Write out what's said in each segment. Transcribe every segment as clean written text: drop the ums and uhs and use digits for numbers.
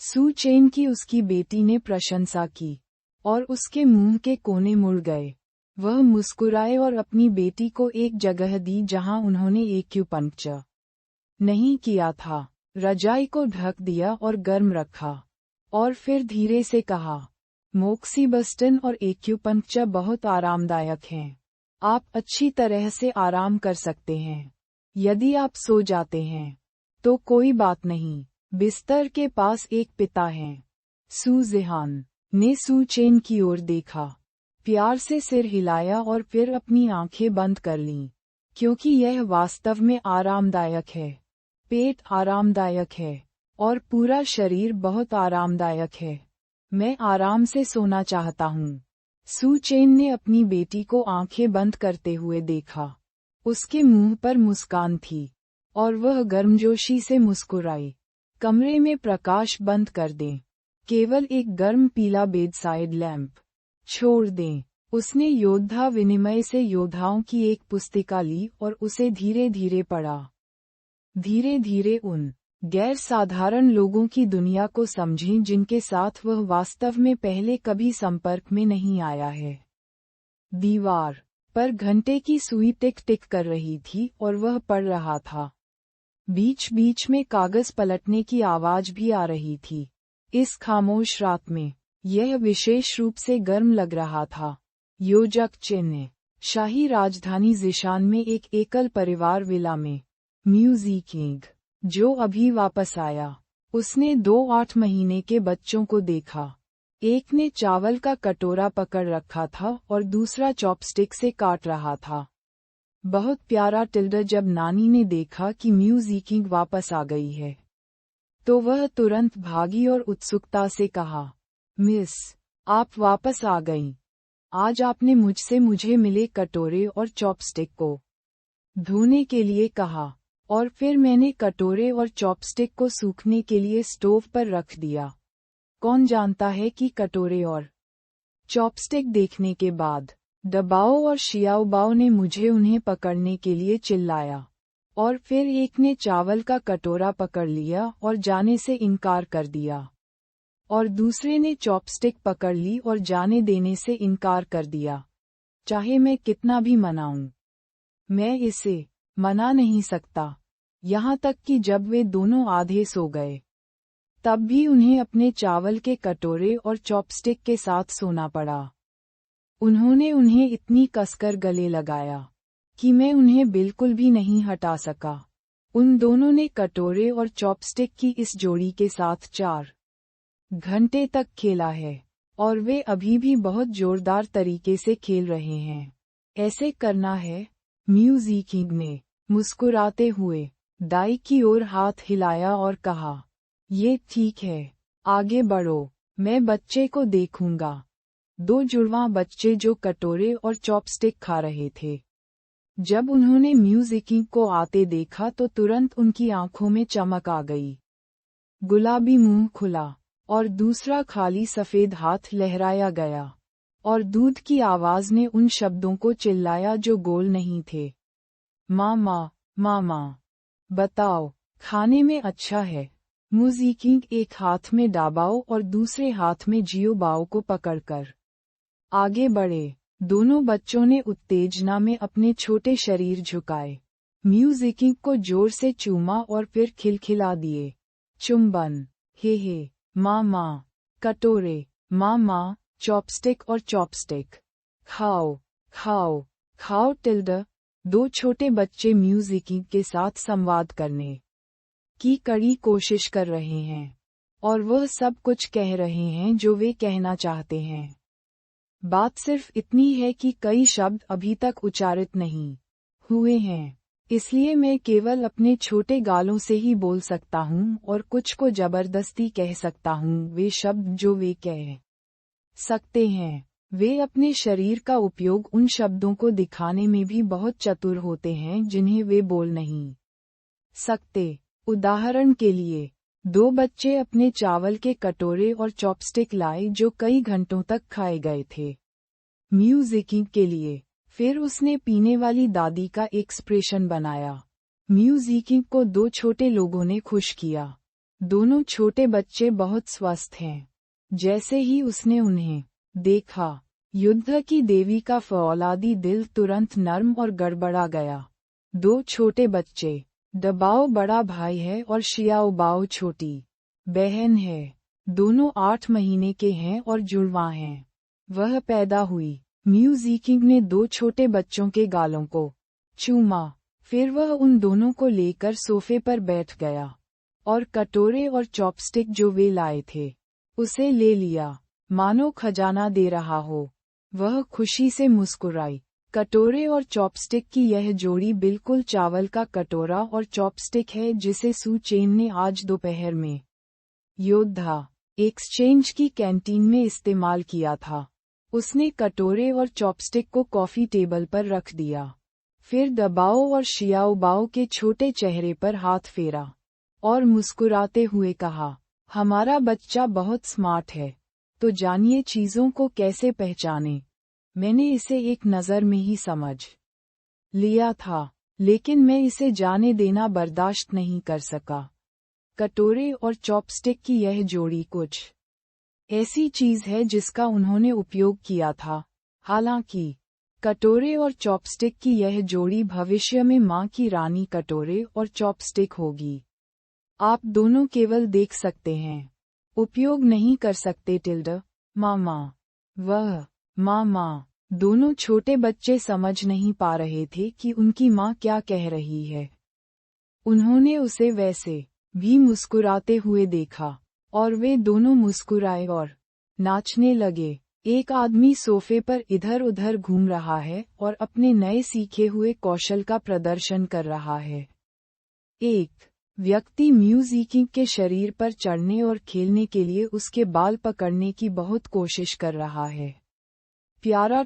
सू chain की उसकी बेटी ने प्रशंसा की और उसके मुंह के कोने मुड़ गए। वह मुस्कुराए और अपनी बेटी को एक जगह दी जहां उन्होंने एक्यूपंक्चर नहीं किया था। रजाई को ढक दिया और गर्म रखा और फिर धीरे से कहा, मोक्सीबस्टन और एक्यूपंक्चर बहुत आरामदायक हैं। आप अच्छी तरह से आराम कर सकते हैं। यदि आप सो जाते हैं तो कोई बात नहीं। बिस्तर के पास एक पिता है। सू जेहान ने सू चेन की ओर देखा, प्यार से सिर हिलाया और फिर अपनी आंखें बंद कर लीं, क्योंकि यह वास्तव में आरामदायक है। पेट आरामदायक है और पूरा शरीर बहुत आरामदायक है। मैं आराम से सोना चाहता हूँ। सू चेन ने अपनी बेटी को आंखें बंद करते हुए देखा। उसके मुंह पर मुस्कान थी और वह गर्मजोशी से मुस्कुराई। कमरे में प्रकाश बंद कर दें। केवल एक गर्म पीला बेडसाइड लैंप छोड़ दें। उसने योद्धा विनिमय से योद्धाओं की एक पुस्तिका ली और उसे धीरे धीरे पढ़ा। धीरे धीरे उन गैर साधारण लोगों की दुनिया को समझें जिनके साथ वह वास्तव में पहले कभी संपर्क में नहीं आया है। दीवार पर घंटे की सुई टिक टिक कर रही थी और वह पढ़ रहा था। बीच बीच में कागज पलटने की आवाज भी आ रही थी। इस खामोश रात में यह विशेष रूप से गर्म लग रहा था। योजक चेन्नई शाही राजधानी जिशान में एक एकल परिवार विला में म्यूजिकिंग जो अभी वापस आया। उसने 2 8 महीने के बच्चों को देखा। एक ने चावल का कटोरा पकड़ रखा था और दूसरा चॉपस्टिक से काट रहा था। बहुत प्यारा टिल्डर। जब नानी ने देखा कि म्यूजिकिंग वापस आ गई है तो वह तुरंत भागी और उत्सुकता से कहा, मिस, आप वापस आ गईं। आज आपने मुझसे मुझे मिले कटोरे और चॉपस्टिक को धोने के लिए कहा और फिर मैंने कटोरे और चॉपस्टिक को सूखने के लिए स्टोव पर रख दिया। कौन जानता है कि कटोरे और चॉपस्टिक देखने के बाद डबाओ और शियाओबाओ ने मुझे उन्हें पकड़ने के लिए चिल्लाया और फिर एक ने चावल का कटोरा पकड़ लिया और जाने से इनकार कर दिया और दूसरे ने चॉपस्टिक पकड़ ली और जाने देने से इनकार कर दिया। चाहे मैं कितना भी मनाऊं, मैं इसे मना नहीं सकता। यहाँ तक कि जब वे दोनों आधे सो गए तब भी उन्हें अपने चावल के कटोरे और चॉपस्टिक के साथ सोना पड़ा। उन्होंने उन्हें इतनी कसकर गले लगाया कि मैं उन्हें बिल्कुल भी नहीं हटा सका। उन दोनों ने कटोरे और चॉपस्टिक की इस जोड़ी के साथ 4 घंटे तक खेला है और वे अभी भी बहुत जोरदार तरीके से खेल रहे हैं। ऐसे करना है, म्यूजिकिंग ने मुस्कुराते हुए दाई की ओर हाथ हिलाया और कहा, ये ठीक है, आगे बढ़ो, मैं बच्चे को देखूंगा। 2 जुड़वां बच्चे जो कटोरे और चॉपस्टिक खा रहे थे। जब उन्होंने म्यूजिकिंग को आते देखा तो तुरंत उनकी आंखों में चमक आ गई। गुलाबी मुंह खुला और दूसरा खाली सफेद हाथ लहराया गया और दूध की आवाज ने उन शब्दों को चिल्लाया जो गोल नहीं थे। मामा, मामा, बताओ, खाने में अच्छा है। म्यूजिकिंग एक हाथ में डाबाओ और दूसरे हाथ में जियोबाओ को पकड़कर आगे बढ़े। दोनों बच्चों ने उत्तेजना में अपने छोटे शरीर झुकाए। म्यूजिकिंग को जोर से चूमा और फिर खिलखिला दिए। चुंबन, हे, मामा, कटोरे, मामा, चॉपस्टिक और चॉपस्टिक, खाओ, खाओ, खाओ टिल्डर। 2 छोटे बच्चे म्यूजिकिंग के साथ संवाद करने की कड़ी कोशिश कर रहे हैं और वह सब कुछ कह रहे हैं जो वे कहना चाहते हैं। बात सिर्फ इतनी है कि कई शब्द अभी तक उच्चारित नहीं हुए हैं, इसलिए मैं केवल अपने छोटे गालों से ही बोल सकता हूँ और कुछ को जबरदस्ती कह सकता हूँ। वे शब्द जो वे कह सकते हैं, वे अपने शरीर का उपयोग उन शब्दों को दिखाने में भी बहुत चतुर होते हैं जिन्हें वे बोल नहीं सकते। उदाहरण के लिए, 2 बच्चे अपने चावल के कटोरे और चॉपस्टिक लाए जो कई घंटों तक खाए गए थे म्यूजिकिंग के लिए। फिर उसने पीने वाली दादी का एक्सप्रेशन बनाया। म्यूजिकिंग को 2 छोटे लोगों ने खुश किया। दोनों छोटे बच्चे बहुत स्वस्थ हैं। जैसे ही उसने उन्हें देखा, युद्ध की देवी का फौलादी दिल तुरंत नर्म और गड़बड़ा गया। दो छोटे बच्चे, डबाओ बड़ा भाई है और शियाओबाओ छोटी बहन है। दोनों 8 महीने के हैं और जुड़वा हैं। वह पैदा हुई। म्यूजिकिंग ने दो छोटे बच्चों के गालों को चूमा। फिर वह उन दोनों को लेकर सोफे पर बैठ गया और कटोरे और चॉपस्टिक जो वे लाए थे उसे ले लिया, मानो खजाना दे रहा हो। वह खुशी से मुस्कुराई। कटोरे और चॉपस्टिक की यह जोड़ी बिल्कुल चावल का कटोरा और चॉपस्टिक है जिसे सू चेन ने आज दोपहर में योद्धा एक्सचेंज की कैंटीन में इस्तेमाल किया था। उसने कटोरे और चॉपस्टिक को कॉफी टेबल पर रख दिया। फिर दबाओ और शियाओबाओ के छोटे चेहरे पर हाथ फेरा और मुस्कुराते हुए कहा, हमारा बच्चा बहुत स्मार्ट है, तो जानिए चीजों को कैसे पहचाने। मैंने इसे एक नज़र में ही समझ लिया था, लेकिन मैं इसे जाने देना बर्दाश्त नहीं कर सका। कटोरे और चॉपस्टिक की यह जोड़ी कुछ ऐसी चीज है जिसका उन्होंने उपयोग किया था। हालांकि कटोरे और चॉपस्टिक की यह जोड़ी भविष्य में माँ की रानी कटोरे और चॉपस्टिक होगी। आप दोनों केवल देख सकते हैं, उपयोग नहीं कर सकते। मामा, वह मामा। दोनों छोटे बच्चे समझ नहीं पा रहे थे कि उनकी माँ क्या कह रही है। उन्होंने उसे वैसे भी मुस्कुराते हुए देखा और वे दोनों मुस्कुराए और नाचने लगे। एक आदमी सोफे पर इधर उधर घूम रहा है और अपने नए सीखे हुए कौशल का प्रदर्शन कर रहा है। एक व्यक्ति म्यूजिकिंग के शरीर पर चढ़ने और खेलने के लिए उसके बाल पकड़ने की बहुत कोशिश कर रहा है। प्यारा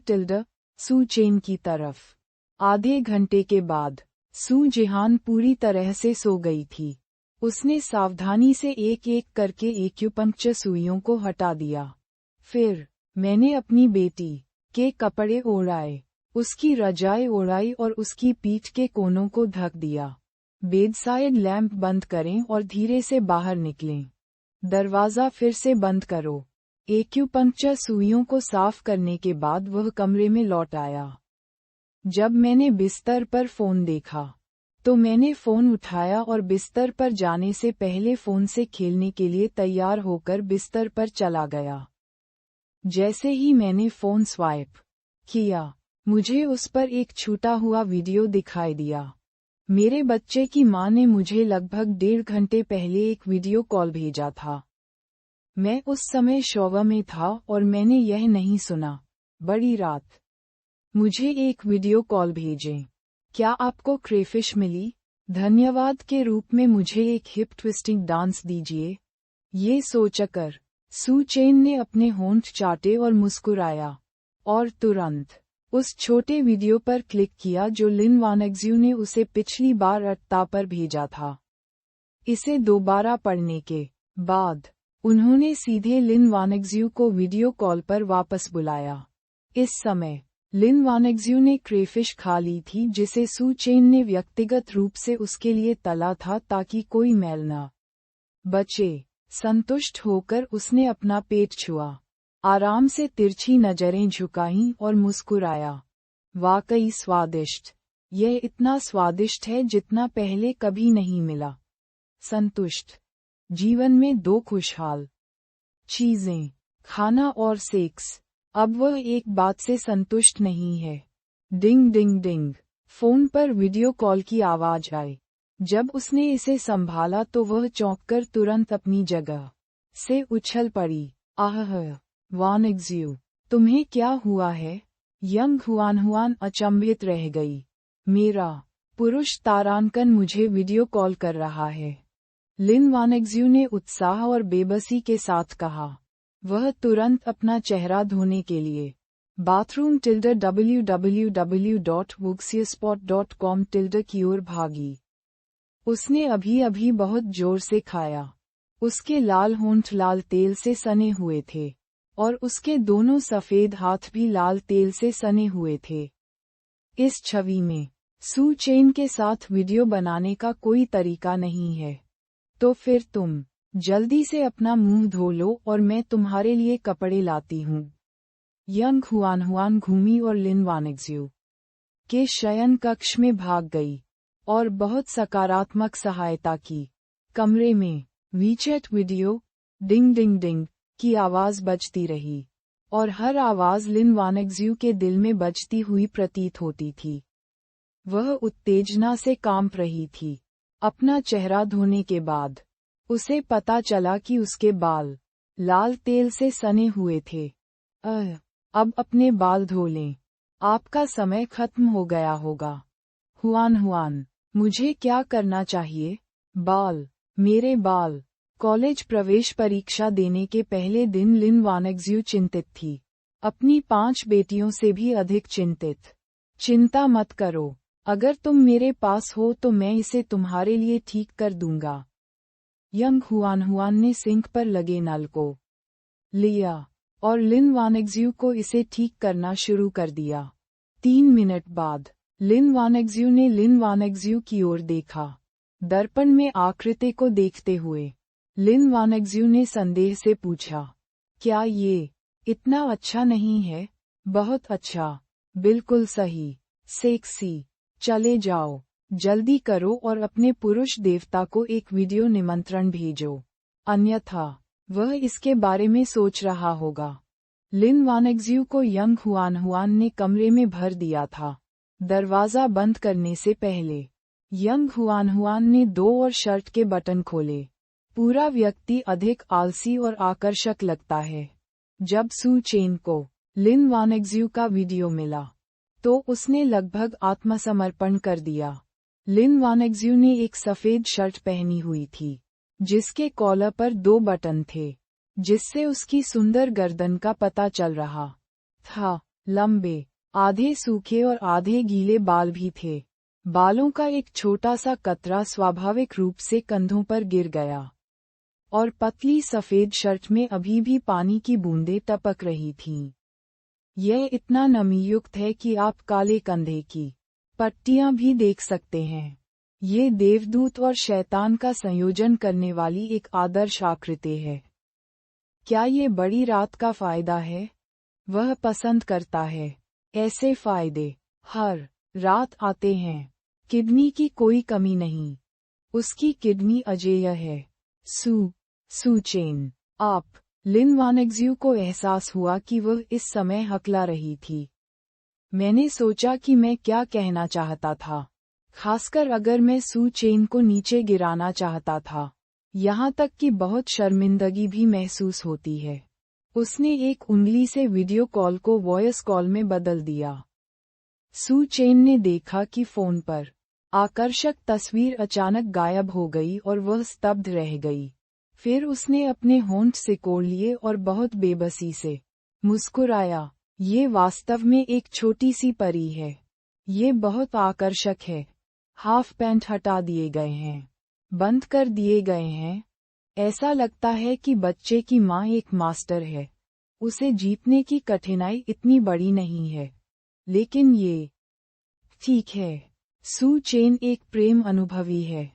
सू चेन की तरफ। आधे घंटे के बाद सू जेहान पूरी तरह से सो गई थी। उसने सावधानी से एक एक करके एक्यूपंक्चर सुइयों को हटा दिया। फिर मैंने अपनी बेटी के कपड़े ओढ़ाए, उसकी रजाई ओढ़ाई और उसकी पीठ के कोनों को ढक दिया। बेडसाइड लैंप बंद करें और धीरे से बाहर निकलें। दरवाज़ा फिर से बंद करो। एक्यूपंक्चर सुइयों को साफ करने के बाद वह कमरे में लौट आया। जब मैंने बिस्तर पर फोन देखा, तो मैंने फोन उठाया और बिस्तर पर जाने से पहले फोन से खेलने के लिए तैयार होकर बिस्तर पर चला गया। जैसे ही मैंने फोन स्वाइप किया, मुझे उस पर एक छूटा हुआ वीडियो दिखाई दिया। मेरे बच्चे की मां ने मुझे लगभग 1.5 घंटे पहले एक वीडियो कॉल भेजा था। मैं उस समय शोवा में था और मैंने यह नहीं सुना। बड़ी रात। मुझे एक वीडियो कॉल भेजें। क्या आपको क्रेफिश मिली? धन्यवाद के रूप में मुझे एक हिप ट्विस्टिंग डांस दीजिए। ये सोचकर सू चेन ने अपने होंठ चाटे और मुस्कुराया और तुरंत उस छोटे वीडियो पर क्लिक किया जो लिन वानेक्ज्यू ने उसे पिछली बार अट्टा पर भेजा था। इसे दोबारा पढ़ने के बाद उन्होंने सीधे लिन वानेक्ज्यू को वीडियो कॉल पर वापस बुलाया। इस समय लिन वानेक्ज्यू ने क्रेफिश खा ली थी जिसे सू चेन ने व्यक्तिगत रूप से उसके लिए तला था ताकि कोई मैल न बचे। संतुष्ट होकर उसने अपना पेट छुआ, आराम से तिरछी नजरें झुकाईं और मुस्कुराया। वाकई स्वादिष्ट। यह इतना स्वादिष्ट है जितना पहले कभी नहीं मिला। संतुष्ट। जीवन में 2 खुशहाल चीजें, खाना और सेक्स। अब वह एक बात से संतुष्ट नहीं है। डिंग डिंग डिंग। फोन पर वीडियो कॉल की आवाज आई। जब उसने इसे संभाला तो वह चौंककर तुरंत अपनी जगह से उछल पड़ी। आह, वानेक्ज्यू, तुम्हें क्या हुआ है? यंग हुआन अचंभित रह गई। मेरा पुरुष तारांकन मुझे वीडियो कॉल कर रहा है, लिन वानेक्ज्यू ने उत्साह और बेबसी के साथ कहा। वह तुरंत अपना चेहरा धोने के लिए बाथरूम www.wuxiaspot.com की ओर भागी। उसने अभी अभी बहुत जोर से खाया। उसके लाल होंठ लाल तेल से सने हुए थे और उसके दोनों सफेद हाथ भी लाल तेल से सने हुए थे। इस छवि में सू चेन के साथ वीडियो बनाने का कोई तरीका नहीं है। तो फिर तुम जल्दी से अपना मुंह धो लो और मैं तुम्हारे लिए कपड़े लाती हूँ। यंग हुआन घूमी और लिन वानिक्ज्यू के शयन कक्ष में भाग गई और बहुत सकारात्मक सहायता की। कमरे में वीचैट वीडियो डिंग डिंग डिंग की आवाज बजती रही और हर आवाज लिन वानिक्ज्यू के दिल में बजती हुई प्रतीत होती थी। वह उत्तेजना से कांप रही थी। अपना चेहरा धोने के बाद उसे पता चला कि उसके बाल लाल तेल से सने हुए थे। अब अपने बाल धो लें, आपका समय खत्म हो गया होगा। हुआन, मुझे क्या करना चाहिए? बाल, मेरे बाल। कॉलेज प्रवेश परीक्षा देने के पहले दिन लिन वानिक्ज्यू चिंतित थी, अपनी 5 बेटियों से भी अधिक चिंतित। चिंता मत करो, अगर तुम मेरे पास हो तो मैं इसे तुम्हारे लिए ठीक कर दूंगा। यंग हुआन ने सिंक पर लगे नल को लिया और लिन वानिक्ज्यू को इसे ठीक करना शुरू कर दिया। 3 मिनट बाद लिन वानिक्ज्यू की ओर देखा, दर्पण में आकृति को देखते हुए। लिन वानिक्ज्यू ने संदेह से पूछा, क्या ये इतना अच्छा नहीं है? बहुत अच्छा, बिल्कुल सही, सेक्सी। चले जाओ, जल्दी करो और अपने पुरुष देवता को एक वीडियो निमंत्रण भेजो, अन्यथा वह इसके बारे में सोच रहा होगा। लिन वानिक्ज्यू को यंग हुआन ने कमरे में भर दिया था। दरवाजा बंद करने से पहले यंग हुआन ने 2 और शर्ट के बटन खोले। पूरा व्यक्ति अधिक आलसी और आकर्षक लगता है। जब सू चेन को लिन वानिक्ज्यू का वीडियो मिला तो उसने लगभग आत्मसमर्पण कर दिया। लिन वानिक्ज्यू ने एक सफेद शर्ट पहनी हुई थी, जिसके कॉलर पर 2 बटन थे, जिससे उसकी सुंदर गर्दन का पता चल रहा था। लंबे, आधे सूखे और आधे गीले बाल भी थे। बालों का एक छोटा सा कतरा स्वाभाविक रूप से कंधों पर गिर गया और पतली सफेद शर्ट में अभी भी पानी की बूंदें टपक रही थीं। यह इतना नमीयुक्त है कि आप काले कंधे की पट्टियां भी देख सकते हैं। ये देवदूत और शैतान का संयोजन करने वाली एक आदर्श आकृति है। क्या ये बड़ी रात का फायदा है? वह पसंद करता है। ऐसे फायदे हर रात आते हैं। किडनी की कोई कमी नहीं। उसकी किडनी अजेय है। सू चेन, आप। लिन वानिक्ज्यू को एहसास हुआ कि वह इस समय हकला रही थी। मैंने सोचा कि मैं क्या कहना चाहता था, खासकर अगर मैं सू चेन को नीचे गिराना चाहता था। यहाँ तक कि बहुत शर्मिंदगी भी महसूस होती है। उसने एक उंगली से वीडियो कॉल को वॉइस कॉल में बदल दिया। सू चेन ने देखा कि फोन पर आकर्षक तस्वीर अचानक गायब हो गई और वह स्तब्ध रह गई। फिर उसने अपने होंठ सिकोड़ लिए और बहुत बेबसी से मुस्कुराया। ये वास्तव में एक छोटी सी परी है। ये बहुत आकर्षक है। हाफ पैंट हटा दिए गए हैं, बंद कर दिए गए हैं। ऐसा लगता है कि बच्चे की माँ एक मास्टर है। उसे जीतने की कठिनाई इतनी बड़ी नहीं है, लेकिन ये ठीक है। सू चेन एक प्रेम अनुभवी है,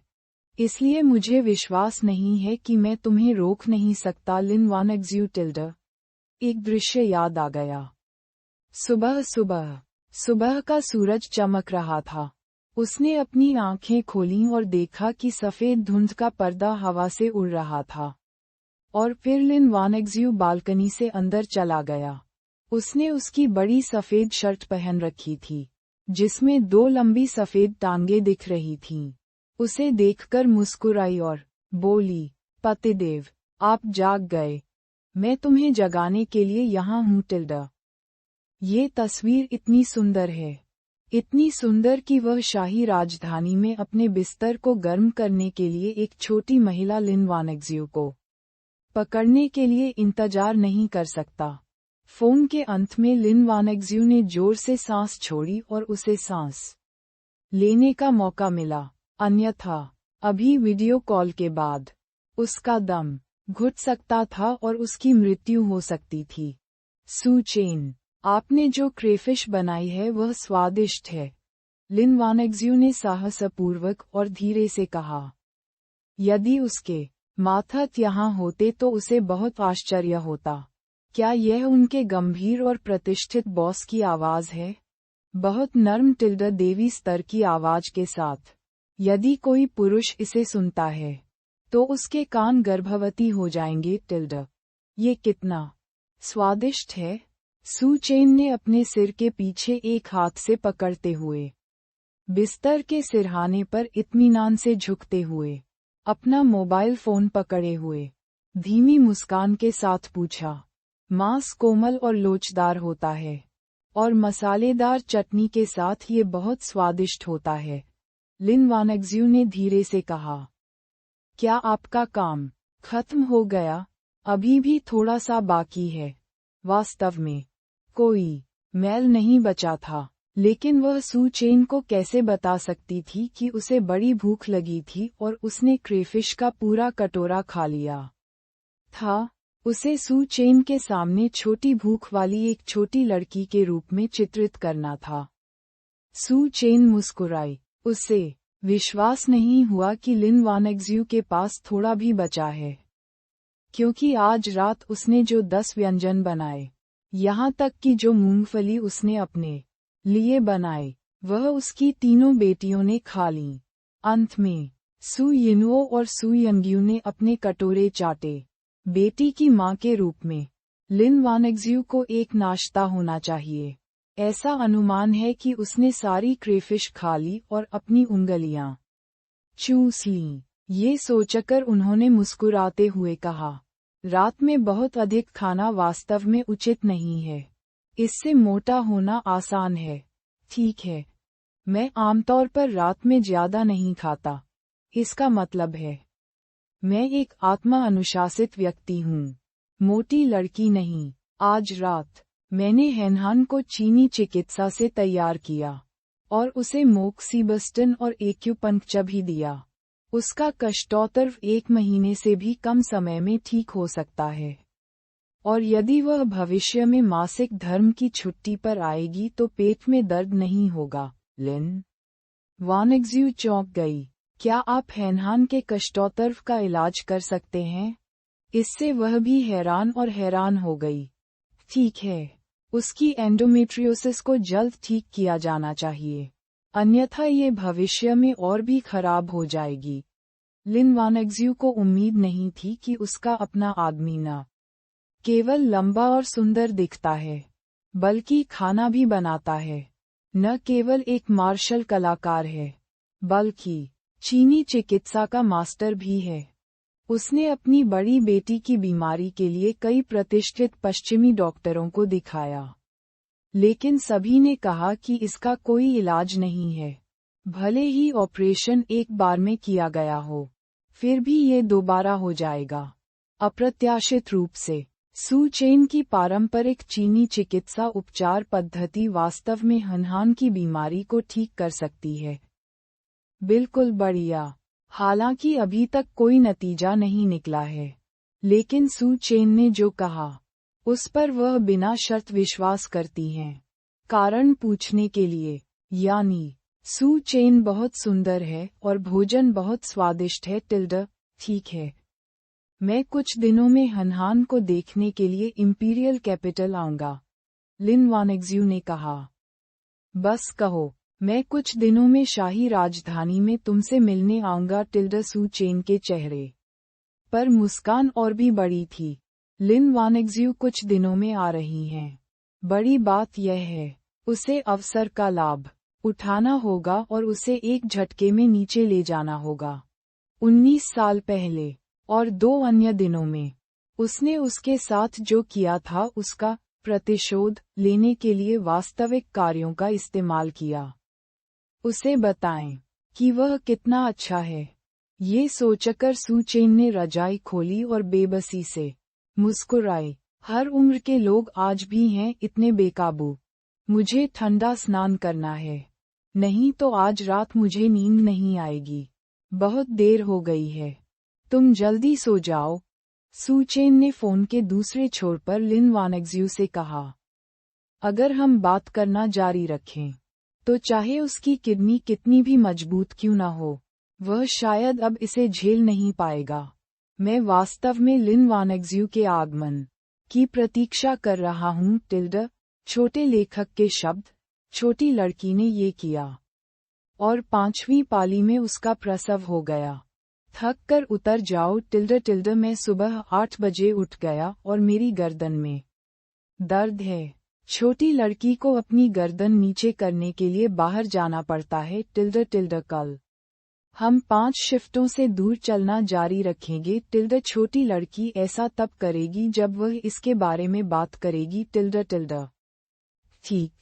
इसलिए मुझे विश्वास नहीं है कि मैं तुम्हें रोक नहीं सकता। लिन वानिक्ज्यू टिल्डर। एक दृश्य याद आ गया। सुबह का सूरज चमक रहा था। उसने अपनी आंखें खोलीं और देखा कि सफेद धुंध का पर्दा हवा से उड़ रहा था। और फिर लिन वानिक्ज्यू बालकनी से अंदर चला गया। उसने उसकी बड़ी सफेद शर्ट पहन रखी थी, जिसमें 2 लंबी सफेद टांगें दिख रही थीं। उसे देखकर मुस्कुराई और बोली, पतिदेव, आप जाग गए। मैं तुम्हें जगाने के लिए यहाँ हूँ टिल्डा। ये तस्वीर इतनी सुंदर है, इतनी सुंदर कि वह शाही राजधानी में अपने बिस्तर को गर्म करने के लिए एक छोटी महिला लिन वानिक्ज्यू को पकड़ने के लिए इंतजार नहीं कर सकता। फोन के अंत में लिन वानिक्ज्यू ने जोर से सांस छोड़ी और उसे सांस लेने का मौका मिला। अन्यथा अभी वीडियो कॉल के बाद उसका दम घुट सकता था और उसकी मृत्यु हो सकती थी। सू चेन, आपने जो क्रेफिश बनाई है वह स्वादिष्ट है, लिन वानिक्ज्यू ने साहसपूर्वक और धीरे से कहा। यदि उसके माथत यहाँ होते तो उसे बहुत आश्चर्य होता। क्या यह उनके गंभीर और प्रतिष्ठित बॉस की आवाज है? बहुत नर्म देवी स्तर की आवाज के साथ। यदि कोई पुरुष इसे सुनता है तो उसके कान गर्भवती हो जाएंगे। ये कितना स्वादिष्ट है। सू चेन ने अपने सिर के पीछे एक हाथ से पकड़ते हुए बिस्तर के सिरहाने पर इत्मीनान से झुकते हुए अपना मोबाइल फोन पकड़े हुए धीमी मुस्कान के साथ पूछा। मांस कोमल और लोचदार होता है और मसालेदार चटनी के साथ ये बहुत स्वादिष्ट होता है, लिन वानेक्ज्यू ने धीरे से कहा। क्या आपका काम खत्म हो गया? अभी भी थोड़ा सा बाकी है। वास्तव में कोई मैल नहीं बचा था, लेकिन वह सू चेन को कैसे बता सकती थी कि उसे बड़ी भूख लगी थी और उसने क्रेफिश का पूरा कटोरा खा लिया था। उसे सू चेन के सामने छोटी भूख वाली एक छोटी लड़की के रूप में चित्रित करना था। सू चेन मुस्कुराई। उसे विश्वास नहीं हुआ कि लिन वानेक्ज्यू के पास थोड़ा भी बचा है, क्योंकि आज रात उसने जो 10 व्यंजन बनाए, यहाँ तक कि जो मूंगफली उसने अपने लिए बनाए, वह उसकी तीनों बेटियों ने खा लीं। अंत में सू यिनुओ और सू यंग्यू ने अपने कटोरे चाटे। बेटी की मां के रूप में लिन वानेक्ज्यू को एक नाश्ता होना चाहिए। ऐसा अनुमान है कि उसने सारी क्रेफिश खा ली और अपनी उंगलियां चूस लीं। ये सोचकर उन्होंने मुस्कुराते हुए कहा, रात में बहुत अधिक खाना वास्तव में उचित नहीं है। इससे मोटा होना आसान है। ठीक है, मैं आमतौर पर रात में ज्यादा नहीं खाता। इसका मतलब है मैं एक आत्मा अनुशासित व्यक्ति हूँ, मोटी लड़की नहीं। आज रात मैंने हेनहान को चीनी चिकित्सा से तैयार किया और उसे मोक्सीबस्टन और एक्यूपंक्चर भी दिया। उसका कष्टोत्तर 1 महीने से भी कम समय में ठीक हो सकता है। और यदि वह भविष्य में मासिक धर्म की छुट्टी पर आएगी तो पेट में दर्द नहीं होगा। लिन वानेक्ज्यू चौंक गई। क्या आप हेनहान के कष्टोत्तर का इलाज कर सकते हैं? इससे वह भी हैरान और हैरान हो गई। ठीक है, उसकी एंडोमेट्रियोसिस को जल्द ठीक किया जाना चाहिए, अन्यथा ये भविष्य में और भी खराब हो जाएगी। लिन वानेक्ज्यू को उम्मीद नहीं थी कि उसका अपना आदमी न केवल लंबा और सुंदर दिखता है, बल्कि खाना भी बनाता है। न केवल एक मार्शल कलाकार है, बल्कि चीनी चिकित्सा का मास्टर भी है। उसने अपनी बड़ी बेटी की बीमारी के लिए कई प्रतिष्ठित पश्चिमी डॉक्टरों को दिखाया, लेकिन सभी ने कहा कि इसका कोई इलाज नहीं है। भले ही ऑपरेशन एक बार में किया गया हो, फिर भी ये दोबारा हो जाएगा। अप्रत्याशित रूप से सू चेन की पारंपरिक चीनी चिकित्सा उपचार पद्धति वास्तव में हेनहान की बीमारी को ठीक कर सकती है। बिल्कुल बढ़िया। हालांकि अभी तक कोई नतीजा नहीं निकला है, लेकिन सू चेन ने जो कहा उस पर वह बिना शर्त विश्वास करती हैं। कारण पूछने के लिए, यानी सू चेन बहुत सुंदर है और भोजन बहुत स्वादिष्ट है। ठीक है, मैं कुछ दिनों में हेनहान को देखने के लिए इंपीरियल कैपिटल आऊंगा, लिन वानेक्ज्यू ने कहा। बस कहो, मैं कुछ दिनों में शाही राजधानी में तुमसे मिलने आऊंगा। सू चेन के चेहरे पर मुस्कान और भी बड़ी थी। लिन वानेक्ज्यू कुछ दिनों में आ रही हैं। बड़ी बात यह है, उसे अवसर का लाभ उठाना होगा और उसे एक झटके में नीचे ले जाना होगा। 19 साल पहले और 2 अन्य दिनों में उसने उसके साथ जो किया था उसका प्रतिशोध लेने के लिए वास्तविक कार्यों का इस्तेमाल किया। उसे बताएं कि वह कितना अच्छा है। ये सोचकर सू चेन ने रजाई खोली और बेबसी से मुस्कुराई। हर उम्र के लोग आज भी हैं इतने बेकाबू। मुझे ठंडा स्नान करना है, नहीं तो आज रात मुझे नींद नहीं आएगी। बहुत देर हो गई है, तुम जल्दी सो जाओ। सू चेन ने फोन के दूसरे छोर पर लिन वानेक्ज्यू से कहा। अगर हम बात करना जारी रखें तो चाहे उसकी किडनी कितनी भी मजबूत क्यों न हो, वह शायद अब इसे झेल नहीं पाएगा। मैं वास्तव में लिन वानेग्ज्यू के आगमन की प्रतीक्षा कर रहा हूँ। छोटे लेखक के शब्द, छोटी लड़की ने ये किया। और 5वीं पाली में उसका प्रसव हो गया। थक कर उतर जाओ। मैं सुबह 8 बजे उठ गया और मेरी गर्दन में दर्द है। छोटी लड़की को अपनी गर्दन नीचे करने के लिए बाहर जाना पड़ता है। कल हम 5 शिफ्टों से दूर चलना जारी रखेंगे। छोटी लड़की ऐसा तब करेगी जब वह इसके बारे में बात करेगी। ठीक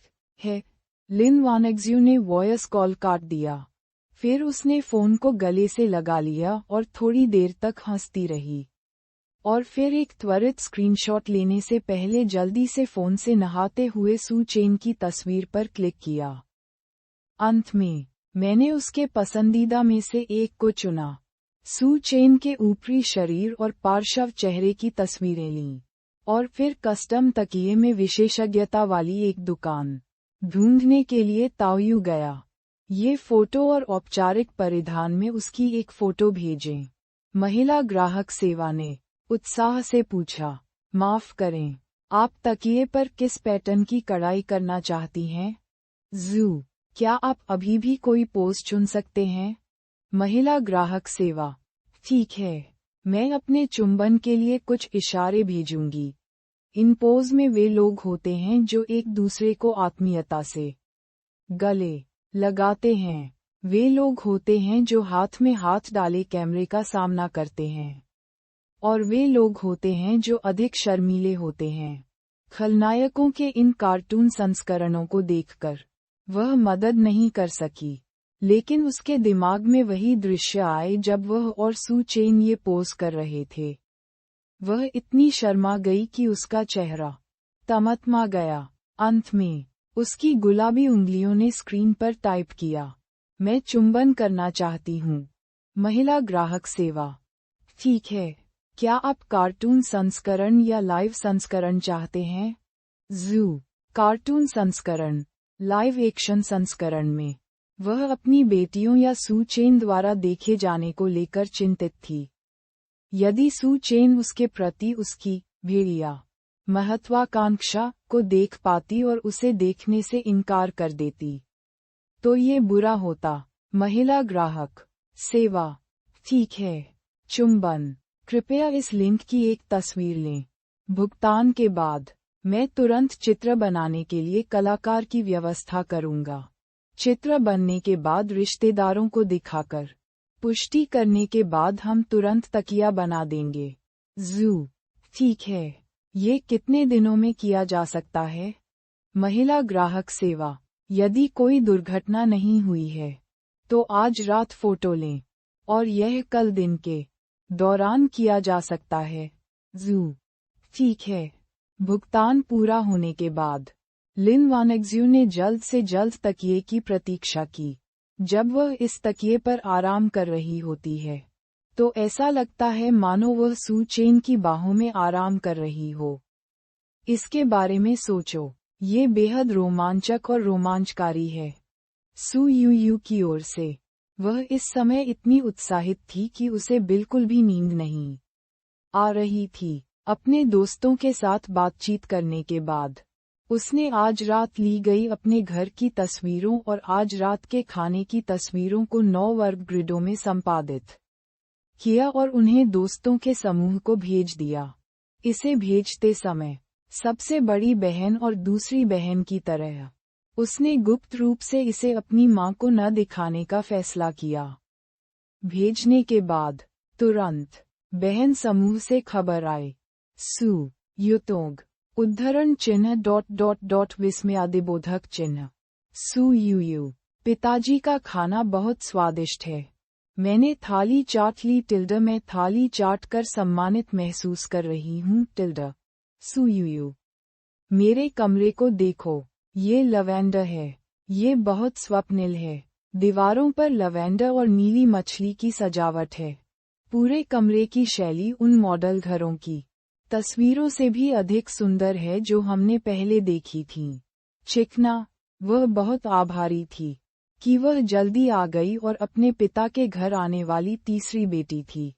है। लिन वानेग्ज्यू ने वॉयस कॉल काट दिया। फिर उसने फोन को गले से लगा लिया और थोड़ी देर तक हंसती रही। और फिर एक त्वरित स्क्रीनशॉट लेने से पहले जल्दी से फोन से नहाते हुए सू चेन की तस्वीर पर क्लिक किया। अंत में मैंने उसके पसंदीदा में से एक को चुना। सू चेन के ऊपरी शरीर और पार्श्व चेहरे की तस्वीरें लीं। और फिर कस्टम तकिए में विशेषज्ञता वाली एक दुकान ढूंढने के लिए ताओयू गया। ये फोटो और औपचारिक परिधान में उसकी एक फोटो भेजें। महिला ग्राहक सेवा ने उत्साह से पूछा, माफ करें, आप तकिए पर किस पैटर्न की कढ़ाई करना चाहती हैं? क्या आप अभी भी कोई पोज चुन सकते हैं? महिला ग्राहक सेवा, ठीक है, मैं अपने चुंबन के लिए कुछ इशारे भेजूंगी। इन पोज में वे लोग होते हैं जो एक दूसरे को आत्मीयता से गले लगाते हैं। वे लोग होते हैं जो हाथ में हाथ डाले कैमरे का सामना करते हैं। और वे लोग होते हैं जो अधिक शर्मीले होते हैं। खलनायकों के इन कार्टून संस्करणों को देखकर वह मदद नहीं कर सकी, लेकिन उसके दिमाग में वही दृश्य आए जब वह और सू चेन ये पोज कर रहे थे। वह इतनी शर्मा गई कि उसका चेहरा तमतमा गया। अंत में उसकी गुलाबी उंगलियों ने स्क्रीन पर टाइप किया, मैं चुंबन करना चाहती हूँ। महिला ग्राहक सेवा, ठीक है, क्या आप कार्टून संस्करण या लाइव संस्करण चाहते हैं? कार्टून संस्करण। लाइव एक्शन संस्करण में वह अपनी बेटियों या सू चेन द्वारा देखे जाने को लेकर चिंतित थी। यदि सू चेन उसके प्रति उसकी भेड़िया महत्वाकांक्षा को देख पाती और उसे देखने से इनकार कर देती, तो ये बुरा होता। महिला ग्राहक सेवा, ठीक है, चुंबन। कृपया इस लिंक की एक तस्वीर लें। भुगतान के बाद मैं तुरंत चित्र बनाने के लिए कलाकार की व्यवस्था करूंगा। चित्र बनने के बाद रिश्तेदारों को दिखाकर पुष्टि करने के बाद हम तुरंत तकिया बना देंगे। ठीक है, ये कितने दिनों में किया जा सकता है? महिला ग्राहक सेवा, यदि कोई दुर्घटना नहीं हुई है तो आज रात फोटो लें और यह कल दिन के दौरान किया जा सकता है। ठीक है। भुगतान पूरा होने के बाद लिन वानेग्ज्यू ने जल्द से जल्द तकिए की प्रतीक्षा की। जब वह इस तकिए पर आराम कर रही होती है तो ऐसा लगता है मानो वह सू चेन की बाहों में आराम कर रही हो। इसके बारे में सोचो, ये बेहद रोमांचक और रोमांचकारी है। सू यू की ओर से वह इस समय इतनी उत्साहित थी कि उसे बिल्कुल भी नींद नहीं आ रही थी। अपने दोस्तों के साथ बातचीत करने के बाद उसने आज रात ली गई अपने घर की तस्वीरों और आज रात के खाने की तस्वीरों को 9 वर्ग ग्रिडों में संपादित किया और उन्हें दोस्तों के समूह को भेज दिया। इसे भेजते समय सबसे बड़ी बहन और दूसरी बहन की तरह उसने गुप्त रूप से इसे अपनी मां को न दिखाने का फैसला किया। भेजने के बाद तुरंत बहन समूह से खबर आई। सू युतोग उद्धरण चिन्ह ... विस्मयादिबोधक चिन्ह। सू यू, पिताजी का खाना बहुत स्वादिष्ट है। मैंने थाली चाट ली मैं थाली चाट कर सम्मानित महसूस कर रही हूँ सू यू, मेरे कमरे को देखो, ये लवेंडर है। ये बहुत स्वप्निल है। दीवारों पर लवेंडर और नीली मछली की सजावट है। पूरे कमरे की शैली उन मॉडल घरों की तस्वीरों से भी अधिक सुंदर है जो हमने पहले देखी थीं। चिकना, वह बहुत आभारी थी कि वह जल्दी आ गई और अपने पिता के घर आने वाली तीसरी बेटी थी।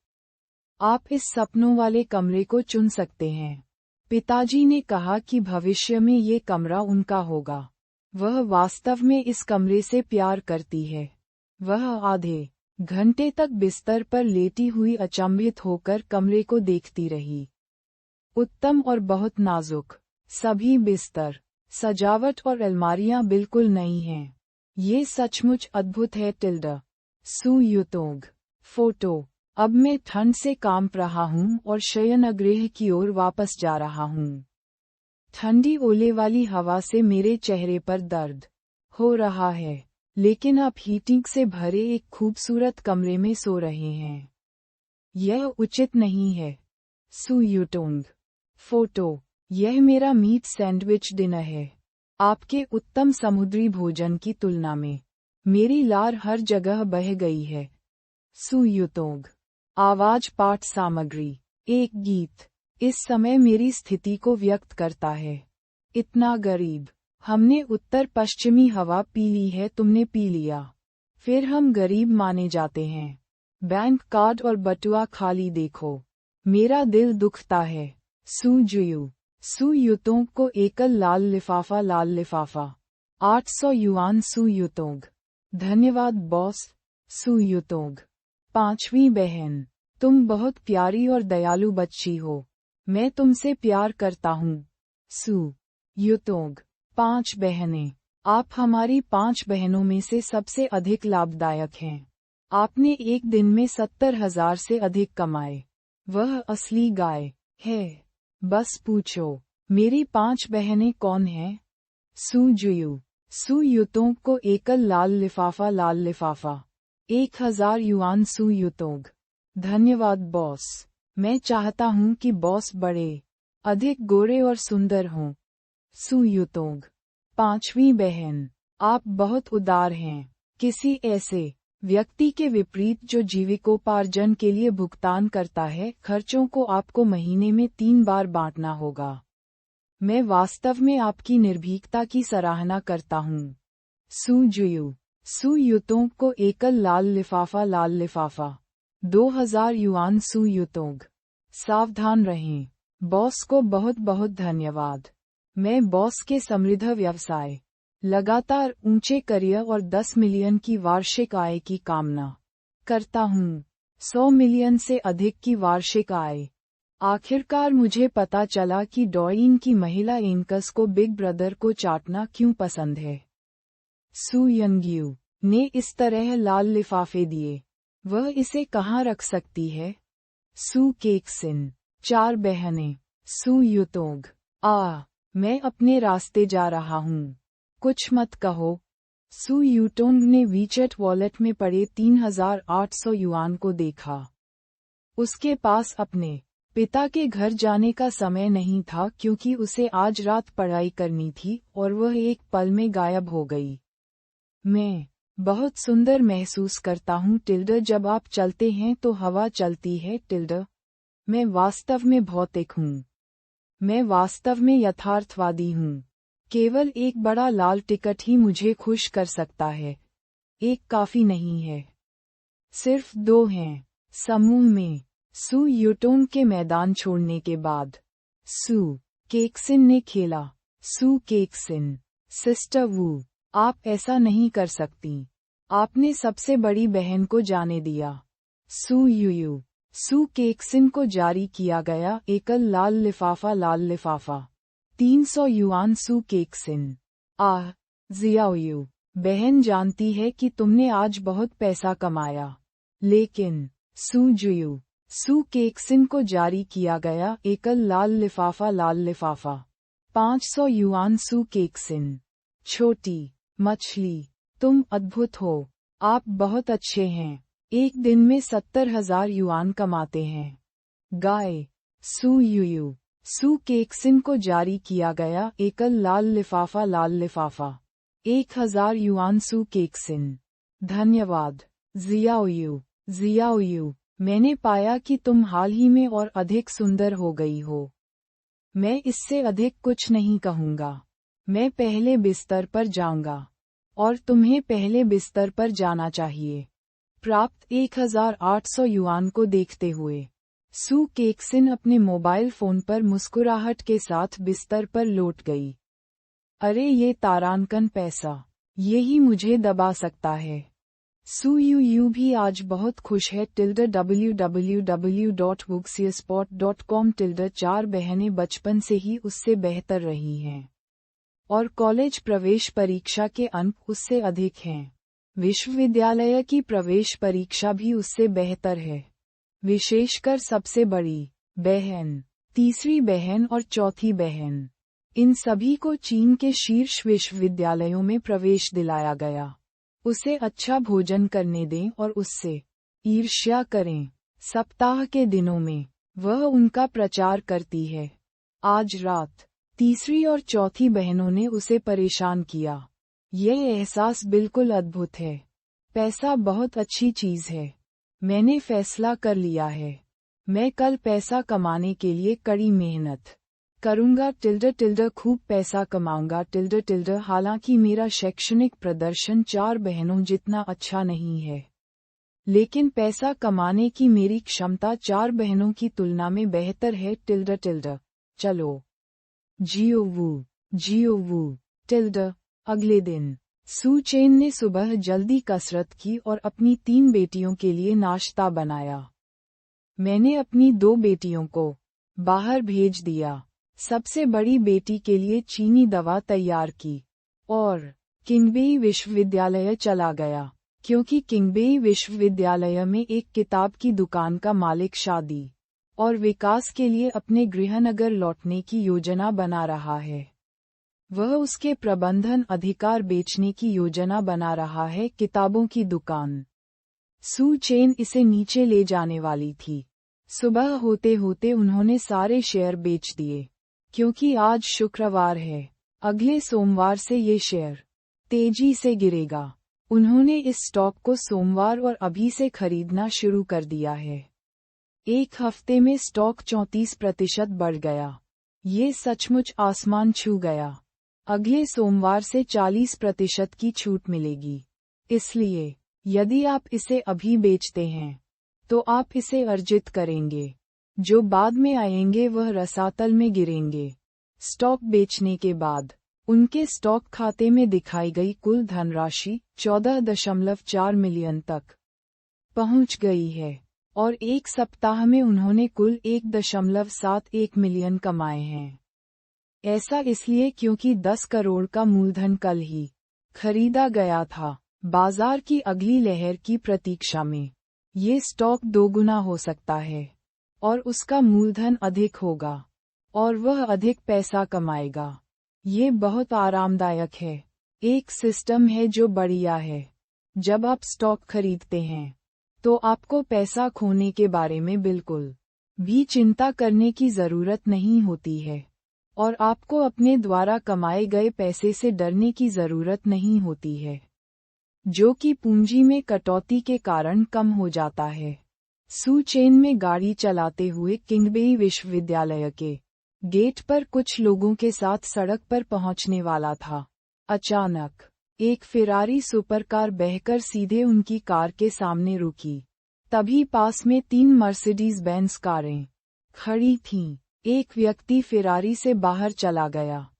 आप इस सपनों वाले कमरे को चुन सकते हैं। पिताजी ने कहा कि भविष्य में ये कमरा उनका होगा। वह वास्तव में इस कमरे से प्यार करती है। वह आधे घंटे तक बिस्तर पर लेटी हुई अचंभित होकर कमरे को देखती रही। उत्तम और बहुत नाजुक सभी बिस्तर, सजावट और अलमारियां बिल्कुल नई हैं। ये सचमुच अद्भुत है। टिल्डा सू युतोंग। फोटो। अब मैं ठंड से कांप रहा हूँ और शयनगृह की ओर वापस जा रहा हूँ। ठंडी ओले वाली हवा से मेरे चेहरे पर दर्द हो रहा है, लेकिन आप हीटिंग से भरे एक खूबसूरत कमरे में सो रहे हैं। यह उचित नहीं है। सू युटोंग। फोटो। यह मेरा मीट सैंडविच डिनर है। आपके उत्तम समुद्री भोजन की तुलना में मेरी लार हर जगह बह गई है। सू युतोंग। आवाज पाठ सामग्री। एक गीत इस समय मेरी स्थिति को व्यक्त करता है। इतना गरीब। हमने उत्तर पश्चिमी हवा पी ली है, तुमने पी लिया। फिर हम गरीब माने जाते हैं। बैंक कार्ड और बटुआ खाली देखो। मेरा दिल दुखता है। सू जुयू। सू युतोंग को एकल लाल लिफाफा 800 युआन। सू युतोंग। धन्यवाद बॉस। सू युतोंग। पांचवी बहन। तुम बहुत प्यारी और दयालु बच्ची हो। मैं तुमसे प्यार करता हूँ। सू युतोंग। 5 बहनें। आप हमारी 5 बहनों में से सबसे अधिक लाभदायक हैं। आपने एक दिन में 70,000 से अधिक कमाए। वह असली गाय है। बस पूछो, मेरी 5 बहनें कौन हैं? सू जुयू। सू युतोंग को एकल लाल लिफाफा 1000 युआन। सू युतोंग। धन्यवाद बॉस। मैं चाहता हूँ कि बॉस बड़े, अधिक गोरे और सुंदर हों। सू युतोंग। पांचवी बहन। आप बहुत उदार हैं। किसी ऐसे व्यक्ति के विपरीत जो जीविकोपार्जन के लिए भुगतान करता है, खर्चों को आपको महीने में 3 बार बांटना होगा। मैं वास्तव में आपकी निर्भीकता की सराहना करता हूँ। सू जुयू। सू युतोंग को एकल लाल लिफाफा 2000 युआन। सू युतोंग। सावधान रहें। बॉस को बहुत बहुत धन्यवाद। मैं बॉस के समृद्ध व्यवसाय, लगातार ऊंचे करियर और 10 मिलियन की वार्षिक आय की कामना करता हूँ। 100 मिलियन से अधिक की वार्षिक आय। आखिरकार मुझे पता चला कि डॉइन की महिला एंकस को बिग ब्रदर को चाटना क्यों पसंद है। सू यंग्यू ने इस तरह लाल लिफाफे दिए। वह इसे कहाँ रख सकती है? सू केक्सिन। 4 बहनें। सू युतोंग। मैं अपने रास्ते जा रहा हूँ। कुछ मत कहो। सू युतोंग ने वीचेट वॉलेट में पड़े 3800 युआन को देखा। उसके पास अपने पिता के घर जाने का समय नहीं था क्योंकि उसे आज रात पढ़ाई करनी थी और वह एक पल में गायब हो गई। मैं बहुत सुंदर महसूस करता हूँ टिल्डर। जब आप चलते हैं तो हवा चलती है टिल्डर। मैं वास्तव में भौतिक हूँ। मैं वास्तव में यथार्थवादी हूँ। केवल एक बड़ा लाल टिकट ही मुझे खुश कर सकता है। एक काफी नहीं है। सिर्फ 2 हैं। समूह में। सू युटोंग के मैदान छोड़ने के बाद सू केक्सिन ने खेला। सू केक्सिन। सिस्टर वू, आप ऐसा नहीं कर सकती। आपने सबसे बड़ी बहन को जाने दिया। सू युयू। सू केक्सिन को जारी किया गया एकल लाल लिफाफा 300 युआन। सू केक्सिन। जियाओयू, बहन जानती है कि तुमने आज बहुत पैसा कमाया। लेकिन सू जुयू। सू केक्सिन को जारी किया गया एकल लाल लिफाफा 500 युआन। सू केक्सिन। छोटी मछली, तुम अद्भुत हो। आप बहुत अच्छे हैं। एक दिन में 70,000 युआन कमाते हैं। गाय। सू युयू। सू केक्सिन को जारी किया गया एकल लाल लिफाफा 1000 युआन। सू केक्सिन। धन्यवाद जियाओयू। मैंने पाया कि तुम हाल ही में और अधिक सुंदर हो गई हो। मैं इससे अधिक कुछ नहीं कहूँगा। मैं पहले बिस्तर पर जाऊंगा और तुम्हें पहले बिस्तर पर जाना चाहिए। प्राप्त 1800 युआन को देखते हुए सू केक्सिन अपने मोबाइल फोन पर मुस्कुराहट के साथ बिस्तर पर लौट गई। अरे ये तारांकन पैसा, यही मुझे दबा सकता है। सू यू भी आज बहुत खुश है। www.wuxiaspot.com 4 बहनें बचपन से ही उससे बेहतर रही हैं। और कॉलेज प्रवेश परीक्षा के अंक उससे अधिक हैं। विश्वविद्यालय की प्रवेश परीक्षा भी उससे बेहतर है। विशेषकर सबसे बड़ी बहन, तीसरी बहन और चौथी बहन, इन सभी को चीन के शीर्ष विश्वविद्यालयों में प्रवेश दिलाया गया। उसे अच्छा भोजन करने दें और उससे ईर्ष्या करें। सप्ताह के दिनों में वह उनका प्रचार करती है। आज रात तीसरी और चौथी बहनों ने उसे परेशान किया। यह एहसास बिल्कुल अद्भुत है। पैसा बहुत अच्छी चीज है। मैंने फैसला कर लिया है। मैं कल पैसा कमाने के लिए कड़ी मेहनत करूंगा। खूब पैसा कमाऊंगा। हालांकि मेरा शैक्षणिक प्रदर्शन 4 बहनों जितना अच्छा नहीं है, लेकिन पैसा कमाने की मेरी क्षमता 4 बहनों की तुलना में बेहतर है। चलो जियो। अगले दिन सू चेन ने सुबह जल्दी कसरत की और अपनी 3 बेटियों के लिए नाश्ता बनाया। मैंने अपनी 2 बेटियों को बाहर भेज दिया। सबसे बड़ी बेटी के लिए चीनी दवा तैयार की और किंगबेई विश्वविद्यालय चला गया, क्योंकि किंगबेई विश्वविद्यालय में एक किताब की दुकान का मालिक शादी और विकास के लिए अपने गृहनगर लौटने की योजना बना रहा है। वह उसके प्रबंधन अधिकार बेचने की योजना बना रहा है। किताबों की दुकान। सू चेन इसे नीचे ले जाने वाली थी। सुबह होते होते उन्होंने सारे शेयर बेच दिए, क्योंकि आज शुक्रवार है। अगले सोमवार से ये शेयर तेजी से गिरेगा। उन्होंने इस स्टॉक को सोमवार और अभी से खरीदना शुरू कर दिया है। एक हफ्ते में स्टॉक 34% बढ़ गया। ये सचमुच आसमान छू गया। अगले सोमवार से 40% की छूट मिलेगी। इसलिए यदि आप इसे अभी बेचते हैं, तो आप इसे अर्जित करेंगे। जो बाद में आएंगे वह रसातल में गिरेंगे। स्टॉक बेचने के बाद उनके स्टॉक खाते में दिखाई गई कुल धनराशि 14.4 मिलियन तक पहुंच गई है और एक सप्ताह में उन्होंने कुल 1.71 मिलियन कमाए हैं। ऐसा इसलिए क्योंकि 10 करोड़ का मूलधन कल ही खरीदा गया था। बाजार की अगली लहर की प्रतीक्षा में ये स्टॉक 2 गुना हो सकता है और उसका मूलधन अधिक होगा और वह अधिक पैसा कमाएगा। ये बहुत आरामदायक है। एक सिस्टम है जो बढ़िया है। जब आप स्टॉक खरीदते हैं, तो आपको पैसा खोने के बारे में बिल्कुल भी चिंता करने की जरूरत नहीं होती है और आपको अपने द्वारा कमाए गए पैसे से डरने की जरूरत नहीं होती है, जो कि पूंजी में कटौती के कारण कम हो जाता है। सू चेन में गाड़ी चलाते हुए किंगबेई विश्वविद्यालय के गेट पर कुछ लोगों के साथ सड़क पर पहुंचने वाला था। अचानक एक फेरारी सुपरकार बहकर सीधे उनकी कार के सामने रुकी। तभी पास में 3 मर्सिडीज बेंज कारें खड़ी थीं। एक व्यक्ति फेरारी से बाहर चला गया।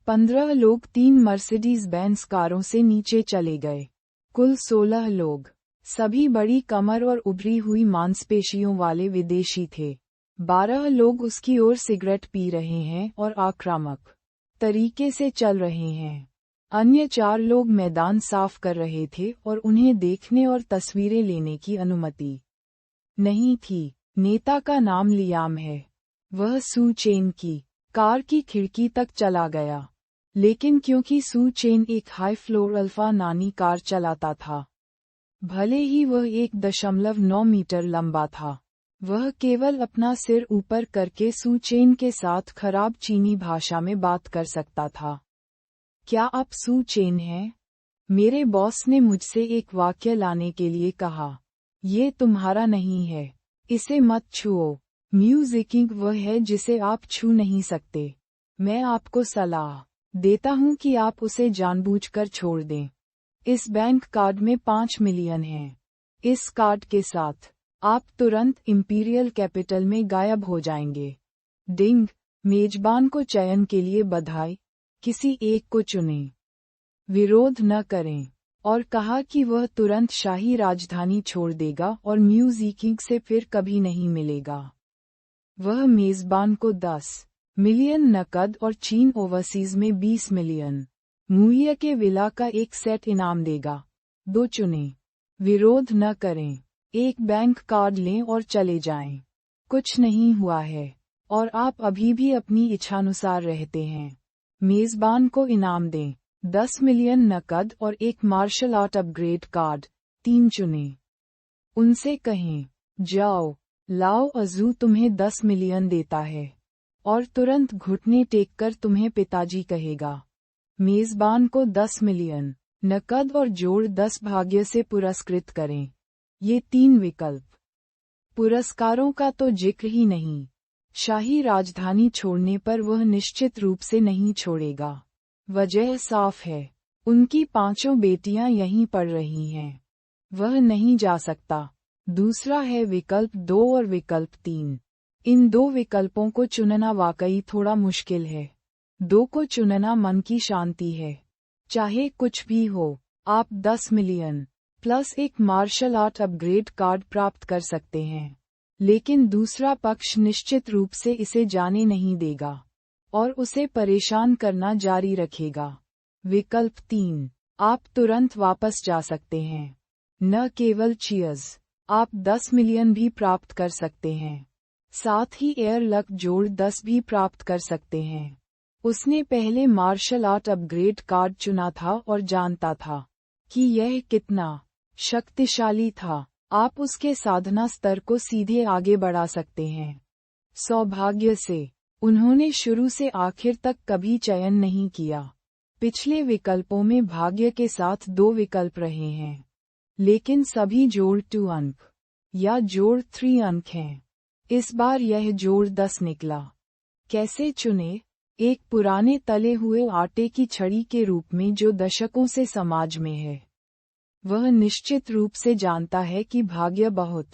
15 लोग 3 मर्सिडीज बेंज कारों से नीचे चले गए। कुल 16 लोग, सभी बड़ी कमर और उभरी हुई मांसपेशियों वाले विदेशी थे। 12 लोग उसकी ओर सिगरेट पी रहे हैं और आक्रामक तरीके से चल रहे हैं। अन्य 4 लोग मैदान साफ कर रहे थे और उन्हें देखने और तस्वीरें लेने की अनुमति नहीं थी। नेता का नाम लियाम है। वह सू चेन की कार की खिड़की तक चला गया, लेकिन क्योंकि सू चेन एक हाई फ्लोर अल्फा नानी कार चलाता था, भले ही वह 1.9 मीटर लंबा था, वह केवल अपना सिर ऊपर करके सू चेन के साथ खराब चीनी भाषा में बात कर सकता था। क्या आप सू चेन हैं? मेरे बॉस ने मुझसे एक वाक्य लाने के लिए कहा। ये तुम्हारा नहीं है, इसे मत छुओ। म्यूजिकिंग वह है जिसे आप छू नहीं सकते। मैं आपको सलाह देता हूं कि आप उसे जानबूझकर छोड़ दें। इस बैंक कार्ड में 5 मिलियन हैं। इस कार्ड के साथ आप तुरंत इंपीरियल कैपिटल में गायब हो जाएंगे। डिंग, मेजबान को चयन के लिए बधाई, किसी एक को चुनें। विरोध न करें। और कहा कि वह तुरंत शाही राजधानी छोड़ देगा और म्यूजिकिंग से फिर कभी नहीं मिलेगा। वह मेजबान को 10 मिलियन नकद और चीन ओवरसीज में 20 मिलियन मूल्य के विला का एक सेट इनाम देगा। 2 चुनें। विरोध न करें। एक बैंक कार्ड लें और चले जाएं। कुछ नहीं हुआ है और आप अभी भी अपनी इच्छानुसार रहते हैं। मेजबान को इनाम दें। 10 मिलियन नकद और एक मार्शल आर्ट अपग्रेड कार्ड। 3 चुनें। उनसे कहें, जाओ, लाओ अजू तुम्हें 10 मिलियन देता है और तुरंत घुटने टेककर तुम्हें पिताजी कहेगा। मेजबान को 10 मिलियन नकद और जोड़ 10 भाग्य से पुरस्कृत करें। ये 3 विकल्प। पुरस्कारों का तो जिक्र ही नहीं। शाही राजधानी छोड़ने पर वह निश्चित रूप से नहीं छोड़ेगा। वजह साफ है, उनकी 5 बेटियां यहीं पढ़ रही हैं। वह नहीं जा सकता। दूसरा है विकल्प 2 और विकल्प 3। इन 2 विकल्पों को चुनना वाकई थोड़ा मुश्किल है। 2 को चुनना मन की शांति है। चाहे कुछ भी हो, आप 10 मिलियन प्लस एक मार्शल आर्ट अपग्रेड कार्ड प्राप्त कर सकते हैं। लेकिन दूसरा पक्ष निश्चित रूप से इसे जाने नहीं देगा और उसे परेशान करना जारी रखेगा। विकल्प 3, आप तुरंत वापस जा सकते हैं। न केवल चीयर्स, आप 10 मिलियन भी प्राप्त कर सकते हैं। साथ ही एयर लक जोड़ 10 भी प्राप्त कर सकते हैं। उसने पहले मार्शल आर्ट अपग्रेड कार्ड चुना था और जानता था कि यह कितना शक्तिशाली था। आप उसके साधना स्तर को सीधे आगे बढ़ा सकते हैं। सौभाग्य से उन्होंने शुरू से आखिर तक कभी चयन नहीं किया। पिछले विकल्पों में भाग्य के साथ 2 विकल्प रहे हैं, लेकिन सभी जोड़ 2 अंक या जोड़ 3 अंक हैं। इस बार यह जोड़ 10 निकला। कैसे चुने? एक पुराने तले हुए आटे की छड़ी के रूप में जो दशकों से समाज में है। वह निश्चित रूप से जानता है कि भाग्य बहुत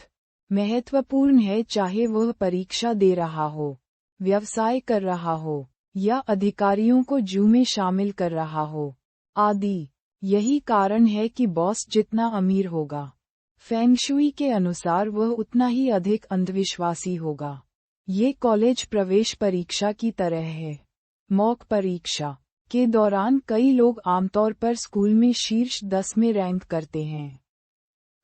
महत्वपूर्ण है, चाहे वह परीक्षा दे रहा हो, व्यवसाय कर रहा हो या अधिकारियों को जू में शामिल कर रहा हो आदि। यही कारण है कि बॉस जितना अमीर होगा, फेंगशुई के अनुसार वह उतना ही अधिक अंधविश्वासी होगा। ये कॉलेज प्रवेश परीक्षा की तरह है। मॉक परीक्षा के दौरान कई लोग आमतौर पर स्कूल में शीर्ष 10 में रैंक करते हैं।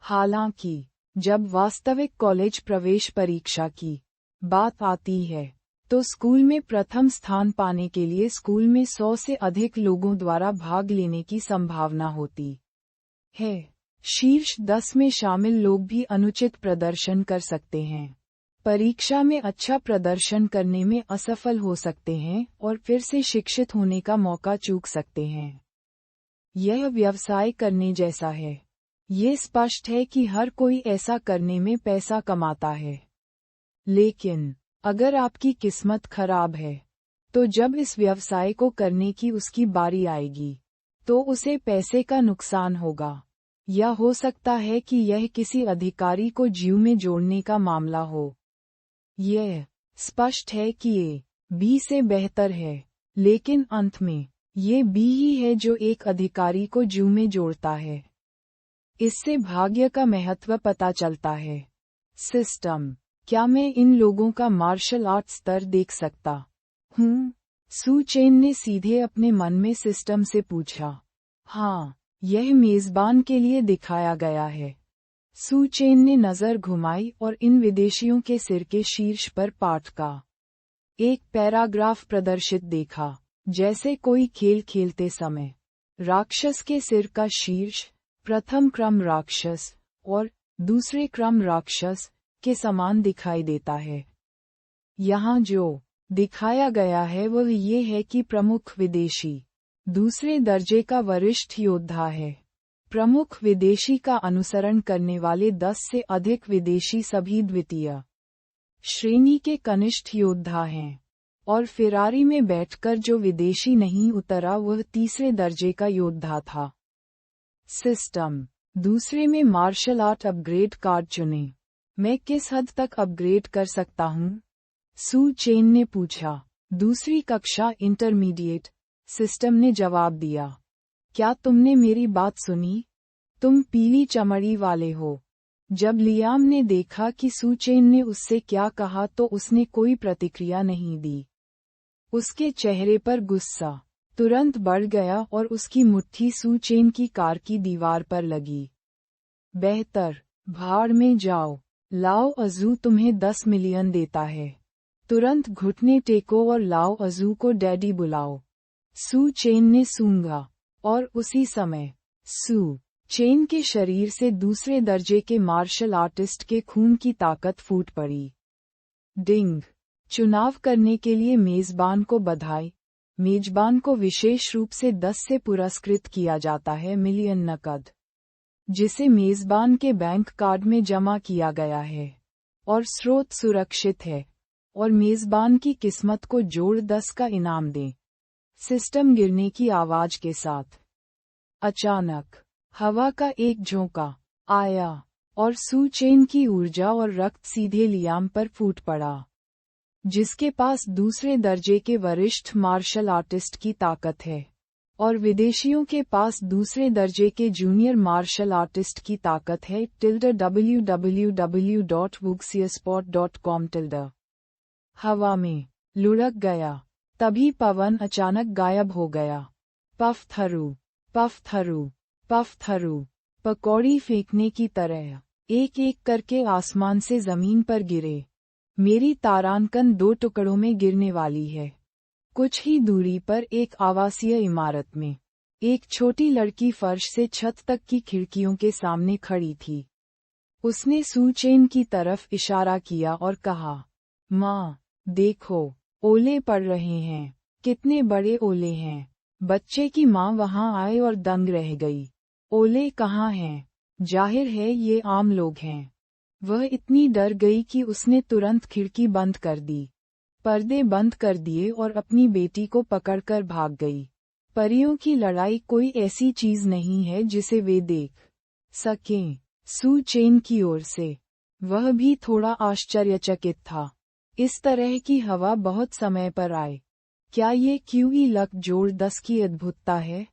हालांकि जब वास्तविक कॉलेज प्रवेश परीक्षा की बात आती है, तो स्कूल में प्रथम स्थान पाने के लिए स्कूल में 100 से अधिक लोगों द्वारा भाग लेने की संभावना होती है। शीर्ष 10 में शामिल लोग भी अनुचित प्रदर्शन कर सकते हैं, परीक्षा में अच्छा प्रदर्शन करने में असफल हो सकते हैं और फिर से शिक्षित होने का मौका चूक सकते हैं। यह व्यवसाय करने जैसा है। ये स्पष्ट है कि हर कोई ऐसा करने में पैसा कमाता है। लेकिन अगर आपकी किस्मत खराब है, तो जब इस व्यवसाय को करने की उसकी बारी आएगी, तो उसे पैसे का नुकसान होगा, या हो सकता है कि यह किसी अधिकारी को जीव में जोड़ने का मामला हो। यह स्पष्ट है कि ये बी से बेहतर है, लेकिन अंत में ये बी ही है जो एक अधिकारी को जीव में जोड़ता है। इससे भाग्य का महत्व पता चलता है। सिस्टम, क्या मैं इन लोगों का मार्शल आर्ट स्तर देख सकता हूँ? सू चेन ने सीधे अपने मन में सिस्टम से पूछा। हाँ, यह मेजबान के लिए दिखाया गया है। सू चेन ने नजर घुमाई और इन विदेशियों के सिर के शीर्ष पर पाठ का एक पैराग्राफ प्रदर्शित देखा, जैसे कोई खेल खेलते समय। राक्षस के सिर का शीर्ष प्रथम क्रम राक्षस और दूसरे क्रम राक्षस के समान दिखाई देता है। यहाँ जो दिखाया गया है वह ये है कि प्रमुख विदेशी दूसरे दर्जे का वरिष्ठ योद्धा है। प्रमुख विदेशी का अनुसरण करने वाले 10 से अधिक विदेशी सभी द्वितीय श्रेणी के कनिष्ठ योद्धा हैं, और फिरारी में बैठकर जो विदेशी नहीं उतरा वह तीसरे दर्जे का योद्धा था। सिस्टम, दूसरे में मार्शल आर्ट अपग्रेड कार्ड चुनें। मैं किस हद तक अपग्रेड कर सकता हूँ? सू चेन ने पूछा। दूसरी कक्षा इंटरमीडिएट, सिस्टम ने जवाब दिया। क्या तुमने मेरी बात सुनी? तुम पीली चमड़ी वाले हो। जब लियाम ने देखा कि सू चेन ने उससे क्या कहा तो उसने कोई प्रतिक्रिया नहीं दी। उसके चेहरे पर गुस्सा तुरंत बढ़ गया और उसकी मुट्ठी सू चेन की कार की दीवार पर लगी। बेहतर, भाड़ में जाओ। लाओ अजू तुम्हें 10 मिलियन देता है। तुरंत घुटने टेको और लाओ अजू को डैडी बुलाओ। सू चेन ने सूंघा, और उसी समय सू चेन के शरीर से दूसरे दर्जे के मार्शल आर्टिस्ट के खून की ताकत फूट पड़ी। डिंग! चुनाव करने के लिए मेजबान को बधाई। मेजबान को विशेष रूप से 10 से पुरस्कृत किया जाता है मिलियन नकद, जिसे मेजबान के बैंक कार्ड में जमा किया गया है, और स्रोत सुरक्षित है, और मेजबान की किस्मत को जोड़ 10 का इनाम दें। सिस्टम गिरने की आवाज के साथ अचानक हवा का एक झोंका आया, और सू चेन की ऊर्जा और रक्त सीधे लियाम पर फूट पड़ा, जिसके पास दूसरे दर्जे के वरिष्ठ मार्शल आर्टिस्ट की ताकत है, और विदेशियों के पास दूसरे दर्जे के जूनियर मार्शल आर्टिस्ट की ताकत है। www.wuxiasport.com हवा में लुढ़क गया। तभी पवन अचानक गायब हो गया। पफ थरू, पफ थरू, पफ थरू, पकौड़ी फेंकने की तरह एक एक करके आसमान से जमीन पर गिरे। मेरी तारांकन 2 टुकड़ों में गिरने वाली है। कुछ ही दूरी पर एक आवासीय इमारत में एक छोटी लड़की फर्श से छत तक की खिड़कियों के सामने खड़ी थी। उसने सू चेन की तरफ इशारा किया और कहा, माँ, देखो, ओले पड़ रहे हैं। कितने बड़े ओले हैं। बच्चे की माँ वहां आए और दंग रह गई। ओले कहाँ हैं? जाहिर है ये आम लोग हैं। वह इतनी डर गई कि उसने तुरंत खिड़की बंद कर दी, पर्दे बंद कर दिए और अपनी बेटी को पकड़कर भाग गई। परियों की लड़ाई कोई ऐसी चीज नहीं है जिसे वे देख सकें। सू चेन की ओर से वह भी थोड़ा आश्चर्यचकित था। इस तरह की हवा बहुत समय पर आए। क्या ये QE लक जोड़ 10 की अद्भुतता है?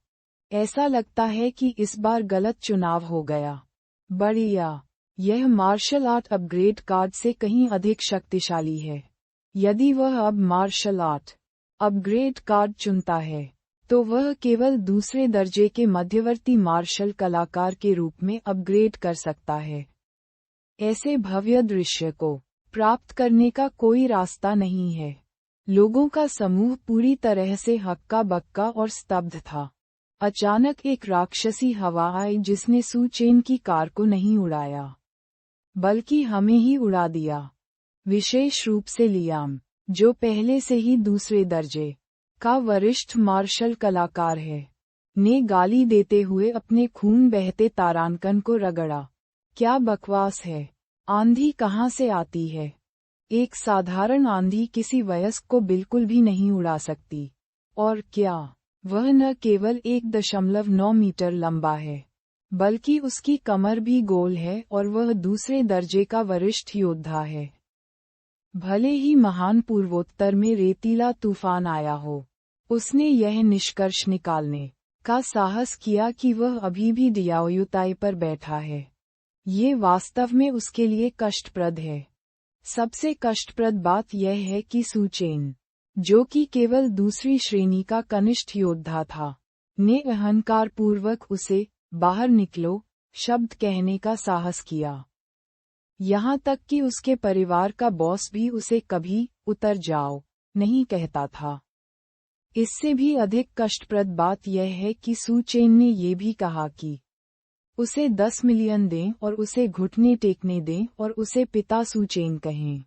ऐसा लगता है कि इस बार गलत चुनाव हो गया। बढ़िया, यह मार्शल आर्ट अपग्रेड कार्ड से कहीं अधिक शक्तिशाली है। यदि वह अब मार्शल आर्ट अपग्रेड कार्ड चुनता है, तो वह केवल दूसरे दर्जे के मध्यवर्ती मार्शल कलाकार के रूप में अपग्रेड कर सकता है। ऐसे भव्य दृश्य को प्राप्त करने का कोई रास्ता नहीं है। लोगों का समूह पूरी तरह से हक्का बक्का और स्तब्ध था। अचानक एक राक्षसी हवा आई जिसने सू चेन की कार को नहीं उड़ाया, बल्कि हमें ही उड़ा दिया। विशेष रूप से लियाम, जो पहले से ही दूसरे दर्जे का वरिष्ठ मार्शल कलाकार है, ने गाली देते हुए अपने खून बहते तारांकन को रगड़ा। क्या बकवास है। आंधी कहाँ से आती है? एक साधारण आंधी किसी वयस्क को बिल्कुल भी नहीं उड़ा सकती। और क्या वह न केवल 1.9 मीटर लंबा है, बल्कि उसकी कमर भी गोल है और वह दूसरे दर्जे का वरिष्ठ योद्धा है। भले ही महान पूर्वोत्तर में रेतीला तूफान आया हो, उसने यह निष्कर्ष निकालने का साहस किया कि वह अभी भी डियाओयुताई पर बैठा है। ये वास्तव में उसके लिए कष्टप्रद है। सबसे कष्टप्रद बात यह है कि सू चेन, जो कि केवल दूसरी श्रेणी का कनिष्ठ योद्धा था, ने अहंकारपूर्वक उसे बाहर निकलो शब्द कहने का साहस किया। यहाँ तक कि उसके परिवार का बॉस भी उसे कभी उतर जाओ नहीं कहता था। इससे भी अधिक कष्टप्रद बात यह है कि सू चेन ने ये भी कहा कि उसे 10 मिलियन दें और उसे घुटने टेकने दें और उसे पिता सू चेन कहें।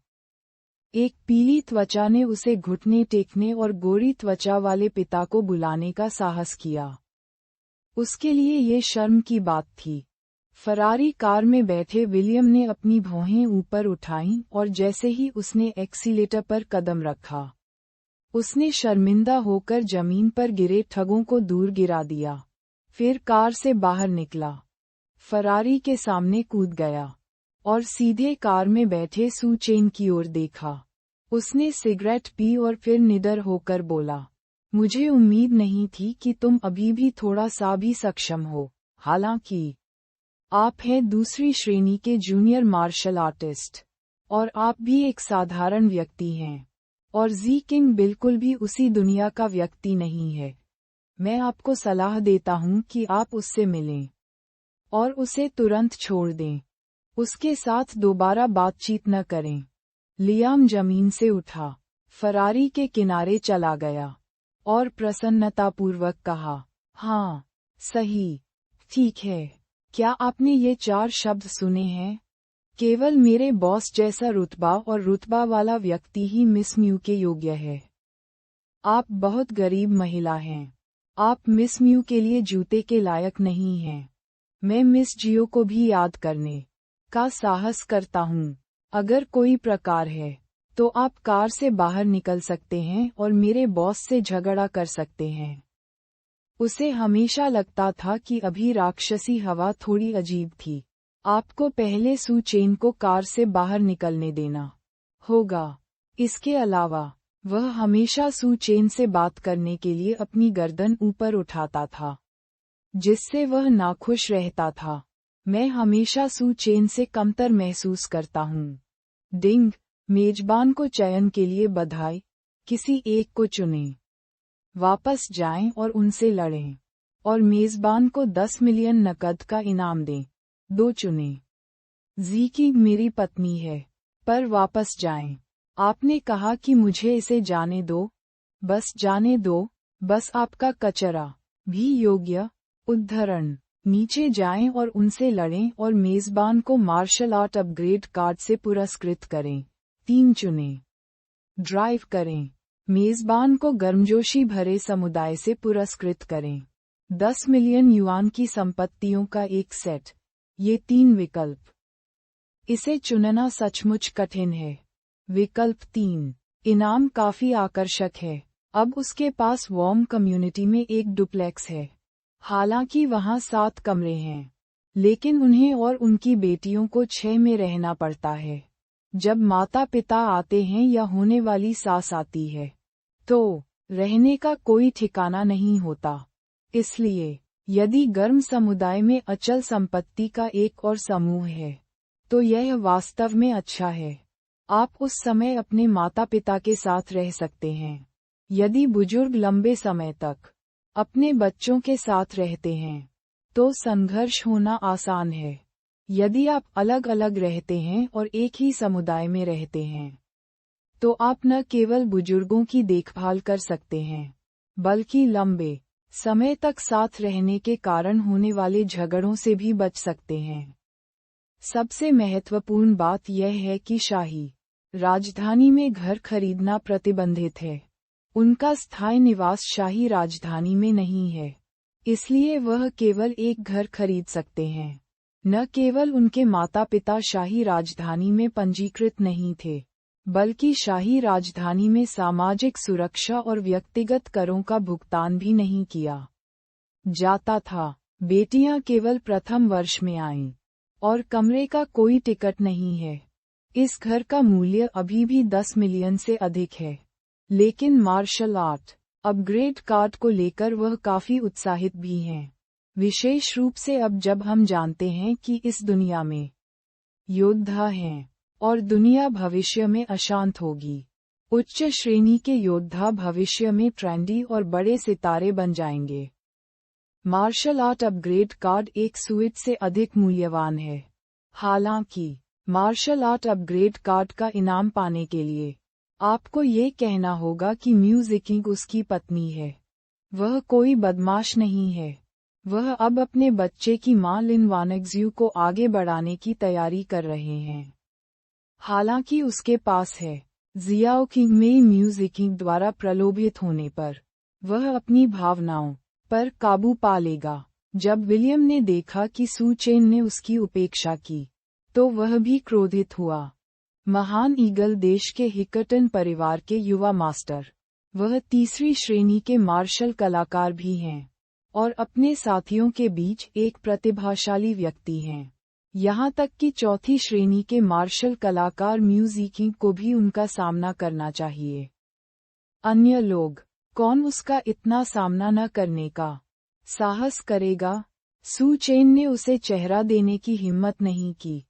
एक पीली त्वचा ने उसे घुटने टेकने और गोरी त्वचा वाले पिता को बुलाने का साहस किया। उसके लिए ये शर्म की बात थी। फरारी कार में बैठे विलियम ने अपनी भौहें ऊपर उठाईं और जैसे ही उसने एक्सीलेटर पर कदम रखा, उसने शर्मिंदा होकर जमीन पर गिरे ठगों को दूर गिरा दिया। फिर कार से बाहर निकला, फरारी के सामने कूद गया। और सीधे कार में बैठे सू चेन की ओर देखा। उसने सिगरेट पी और फिर निडर होकर बोला, मुझे उम्मीद नहीं थी कि तुम अभी भी थोड़ा सा भी सक्षम हो, हालांकि आप हैं दूसरी श्रेणी के जूनियर मार्शल आर्टिस्ट, और आप भी एक साधारण व्यक्ति हैं, और जी किंग बिल्कुल भी उसी दुनिया का व्यक्ति नहीं है। मैं आपको सलाह देता हूं कि आप उससे मिलें और उसे तुरंत छोड़ दें। उसके साथ दोबारा बातचीत न करें। लियाम जमीन से उठा, फरारी के किनारे चला गया और प्रसन्नतापूर्वक कहा, हाँ, सही, ठीक है। क्या आपने ये 4 शब्द सुने हैं? केवल मेरे बॉस जैसा रुतबा और रुतबा वाला व्यक्ति ही मिस म्यू के योग्य है। आप बहुत गरीब महिला हैं। आप मिस म्यू के लिए जूते के लायक नहीं हैं। मैं मिस जियो को भी याद करने का साहस करता हूँ। अगर कोई प्रकार है, तो आप कार से बाहर निकल सकते हैं और मेरे बॉस से झगड़ा कर सकते हैं। उसे हमेशा लगता था कि अभी राक्षसी हवा थोड़ी अजीब थी। आपको पहले सू चेन को कार से बाहर निकलने देना होगा। इसके अलावा, वह हमेशा सू चेन से बात करने के लिए अपनी गर्दन ऊपर उठाता था, जिससे वह नाखुश रहता था। मैं हमेशा सू चेन से कमतर महसूस करता हूँ। डिंग, मेजबान को चयन के लिए बधाई। किसी एक को चुनें। वापस जाएं और उनसे लड़ें, और मेजबान को 10 मिलियन नकद का इनाम दें। 2 चुनें। जी की मेरी पत्नी है, पर वापस जाएं। आपने कहा कि मुझे इसे जाने दो, बस जाने दो, बस आपका कचरा भी योग्य। उद्धरण, नीचे जाएं और उनसे लड़ें और मेजबान को मार्शल आर्ट अपग्रेड कार्ड से पुरस्कृत करें। 3 चुनें। ड्राइव करें। मेजबान को गर्मजोशी भरे समुदाय से पुरस्कृत करें। 10 मिलियन युआन की संपत्तियों का एक सेट। ये 3 विकल्प। इसे चुनना सचमुच कठिन है। विकल्प 3, इनाम काफी आकर्षक है। अब उसके पास वार्म कम्युनिटी में एक डुप्लेक्स है। हालांकि वहां 7 कमरे हैं, लेकिन उन्हें और उनकी बेटियों को 6 में रहना पड़ता है। जब माता पिता आते हैं या होने वाली सास आती है, तो रहने का कोई ठिकाना नहीं होता। इसलिए, यदि गर्म समुदाय में अचल संपत्ति का एक और समूह है, तो यह वास्तव में अच्छा है। आप उस समय अपने माता पिता के साथ रह सकते हैं। यदि बुजुर्ग लंबे समय तक अपने बच्चों के साथ रहते हैं, तो संघर्ष होना आसान है। यदि आप अलग अलग रहते हैं और एक ही समुदाय में रहते हैं, तो आप न केवल बुजुर्गों की देखभाल कर सकते हैं, बल्कि लंबे समय तक साथ रहने के कारण होने वाले झगड़ों से भी बच सकते हैं। सबसे महत्वपूर्ण बात यह है कि शाही राजधानी में घर खरीदना प्रतिबंधित है। उनका स्थायी निवास शाही राजधानी में नहीं है, इसलिए वह केवल एक घर खरीद सकते हैं। न केवल उनके माता पिता शाही राजधानी में पंजीकृत नहीं थे, बल्कि शाही राजधानी में सामाजिक सुरक्षा और व्यक्तिगत करों का भुगतान भी नहीं किया जाता था। बेटियां केवल प्रथम वर्ष में आईं, और कमरे का कोई टिकट नहीं है। इस घर का मूल्य अभी भी 10 मिलियन से अधिक है, लेकिन मार्शल आर्ट अपग्रेड कार्ड को लेकर वह काफी उत्साहित भी हैं, विशेष रूप से अब जब हम जानते हैं कि इस दुनिया में योद्धा हैं, और दुनिया भविष्य में अशांत होगी। उच्च श्रेणी के योद्धा भविष्य में ट्रेंडी और बड़े सितारे बन जाएंगे। मार्शल आर्ट अपग्रेड कार्ड एक स्वीट से अधिक मूल्यवान है। हालांकि, मार्शल आर्ट अपग्रेड कार्ड का इनाम पाने के लिए, आपको ये कहना होगा कि म्यूजिकिंग उसकी पत्नी है। वह कोई बदमाश नहीं है। वह अब अपने बच्चे की मां लिन वानेक्ज्यू को आगे बढ़ाने की तैयारी कर रहे हैं। हालांकि उसके पास है। जियाओ किंग में म्यूजिकिंग द्वारा प्रलोभित होने पर, वह अपनी भावनाओं पर काबू पा लेगा। जब विलियम ने देखा कि सू चेन ने उसकी उपेक्षा की, तो वह भी क्रोधित हुआ। महान ईगल देश के हिकटन परिवार के युवा मास्टर, वह तीसरी श्रेणी के मार्शल कलाकार भी हैं, और अपने साथियों के बीच एक प्रतिभाशाली व्यक्ति हैं। यहाँ तक कि चौथी श्रेणी के मार्शल कलाकार म्यूजिकी को भी उनका सामना करना चाहिए। अन्य लोग, कौन उसका इतना सामना न करने का साहस करेगा? सू चेन ने उसे चेहरा देने की हिम्मत नहीं की।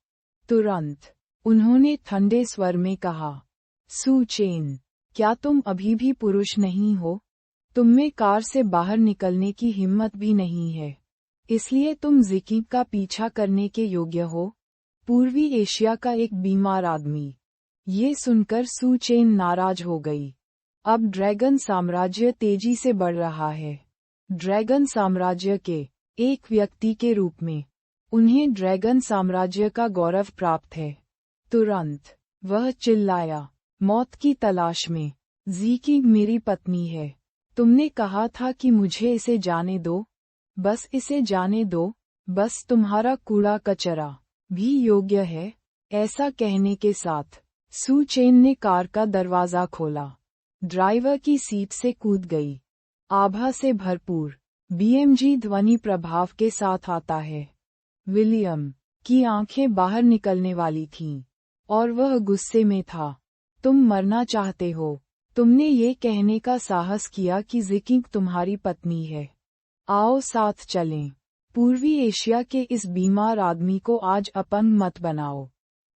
तुरंत उन्होंने ठंडे स्वर में कहा, सू चेन, क्या तुम अभी भी पुरुष नहीं हो? तुममें कार से बाहर निकलने की हिम्मत भी नहीं है, इसलिए तुम जिकी का पीछा करने के योग्य हो? पूर्वी एशिया का एक बीमार आदमी। ये सुनकर सू चेन नाराज हो गई। अब ड्रैगन साम्राज्य तेजी से बढ़ रहा है। ड्रैगन साम्राज्य के एक व्यक्ति के रूप में उन्हें ड्रैगन साम्राज्य का गौरव प्राप्त है। तुरंत वह चिल्लाया, मौत की तलाश में। जिकी मेरी पत्नी है। तुमने कहा था कि मुझे इसे जाने दो। बस इसे जाने दो। बस तुम्हारा कूड़ा कचरा भी योग्य है। ऐसा कहने के साथ सू चेन ने कार का दरवाजा खोला, ड्राइवर की सीट से कूद गई। आभा से भरपूर बीएमजी ध्वनि प्रभाव के साथ आता है। विलियम की आंखें बाहर निकलने वाली थीं, और वह गुस्से में था। तुम मरना चाहते हो? तुमने ये कहने का साहस किया कि जिकी तुम्हारी पत्नी है। आओ साथ चलें। पूर्वी एशिया के इस बीमार आदमी को आज अपंग मत बनाओ।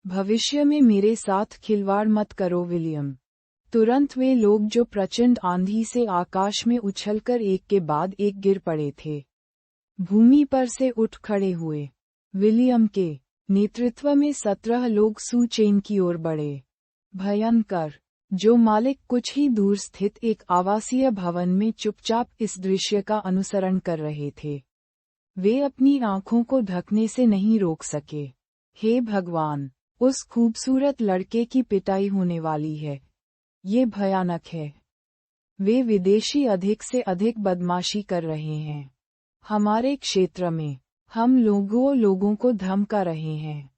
भविष्य में मेरे साथ खिलवाड़ मत करो विलियम। तुरंत वे लोग जो प्रचंड आंधी से आकाश में उछलकर एक के बाद एक गिर पड़े थे, भूमि पर से उठ खड़े हुए। विलियम के नेतृत्व में 17 लोग सू चेन की ओर बढ़े। भयंकर जो मालिक कुछ ही दूर स्थित एक आवासीय भवन में चुपचाप इस दृश्य का अनुसरण कर रहे थे। वे अपनी आंखों को ढकने से नहीं रोक सके। हे भगवान, उस खूबसूरत लड़के की पिटाई होने वाली है। ये भयानक है। वे विदेशी अधिक से अधिक बदमाशी कर रहे हैं। हमारे क्षेत्र में हम लोगों को धमका रहे हैं।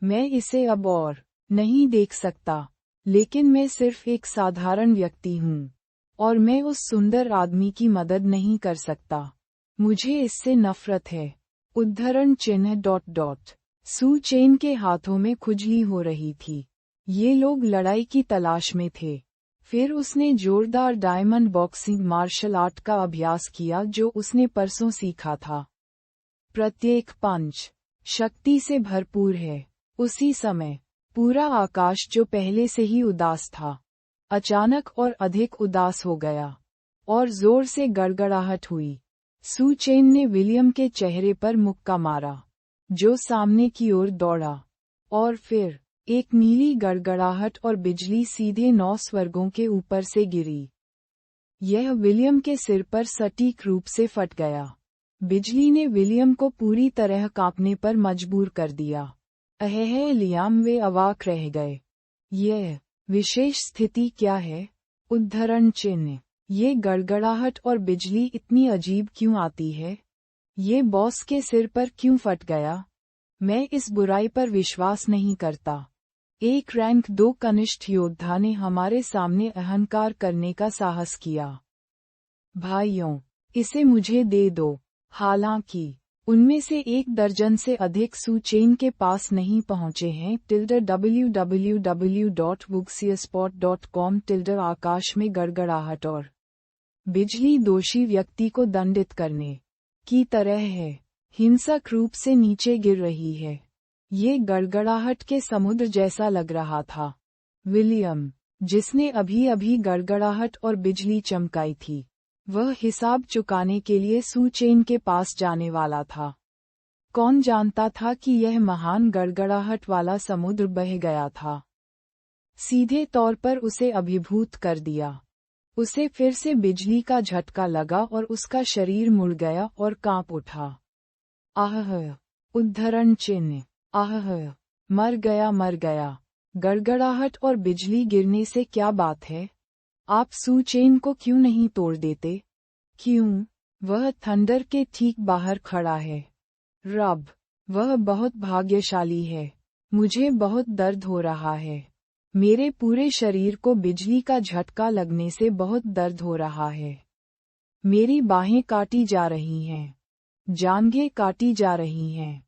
मैं इसे अब और नहीं देख सकता। लेकिन मैं सिर्फ एक साधारण व्यक्ति हूँ, और मैं उस सुंदर आदमी की मदद नहीं कर सकता। मुझे इससे नफरत है। उद्धरण चिन्ह। सू चेन के हाथों में खुजली हो रही थी। ये लोग लड़ाई की तलाश में थे। फिर उसने जोरदार डायमंड बॉक्सिंग मार्शल आर्ट का अभ्यास किया जो उसने परसों सीखा था। प्रत्येक पंच शक्ति से भरपूर है। उसी समय पूरा आकाश जो पहले से ही उदास था, अचानक और अधिक उदास हो गया, और जोर से गड़गड़ाहट हुई। सू चेन ने विलियम के चेहरे पर मुक्का मारा, जो सामने की ओर दौड़ा, और फिर एक नीली गड़गड़ाहट और बिजली सीधे 9 स्वर्गों के ऊपर से गिरी। यह विलियम के सिर पर सटीक रूप से फट गया। बिजली ने विलियम को पूरी तरह कांपने पर मजबूर कर दिया। लियाम, वे अवाक रह गए। यह विशेष स्थिति क्या है? उद्धरण चिन्ह। ये गड़गड़ाहट और बिजली इतनी अजीब क्यों आती है? ये बॉस के सिर पर क्यों फट गया? मैं इस बुराई पर विश्वास नहीं करता। एक रैंक 2 कनिष्ठ योद्धा ने हमारे सामने अहंकार करने का साहस किया। भाइयों, इसे मुझे दे दो। हालांकि उनमें से 1 दर्जन से अधिक सू चेन के पास नहीं पहुंचे हैं। www.wuxiaspot.com आकाश में गड़गड़ाहट और बिजली दोषी व्यक्ति को दंडित करने की तरह है, हिंसक रूप से नीचे गिर रही है। ये गड़गड़ाहट के समुद्र जैसा लग रहा था। विलियम, जिसने अभी अभी गड़गड़ाहट और बिजली चमकाई थी, वह हिसाब चुकाने के लिए सू चेन के पास जाने वाला था। कौन जानता था कि यह महान गड़गड़ाहट वाला समुद्र बह गया था। सीधे तौर पर उसे अभिभूत कर दिया। उसे फिर से बिजली का झटका लगा और उसका शरीर मुड़ गया और कांप उठा। उद्धरण चिन्ह। मर गया। गड़गड़ाहट और बिजली गिरने से क्या बात है? आप सू चेन को क्यों नहीं तोड़ देते? क्यों? वह थंडर के ठीक बाहर खड़ा है। रब, वह बहुत भाग्यशाली है। मुझे बहुत दर्द हो रहा है। मेरे पूरे शरीर को बिजली का झटका लगने से बहुत दर्द हो रहा है। मेरी बाहें काटी जा रही हैं। जांघें काटी जा रही हैं।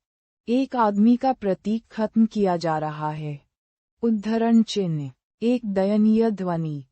एक आदमी का प्रतीक खत्म किया जा रहा है। उद्धरण चिन्ह। एक दयनीय ध्वनि।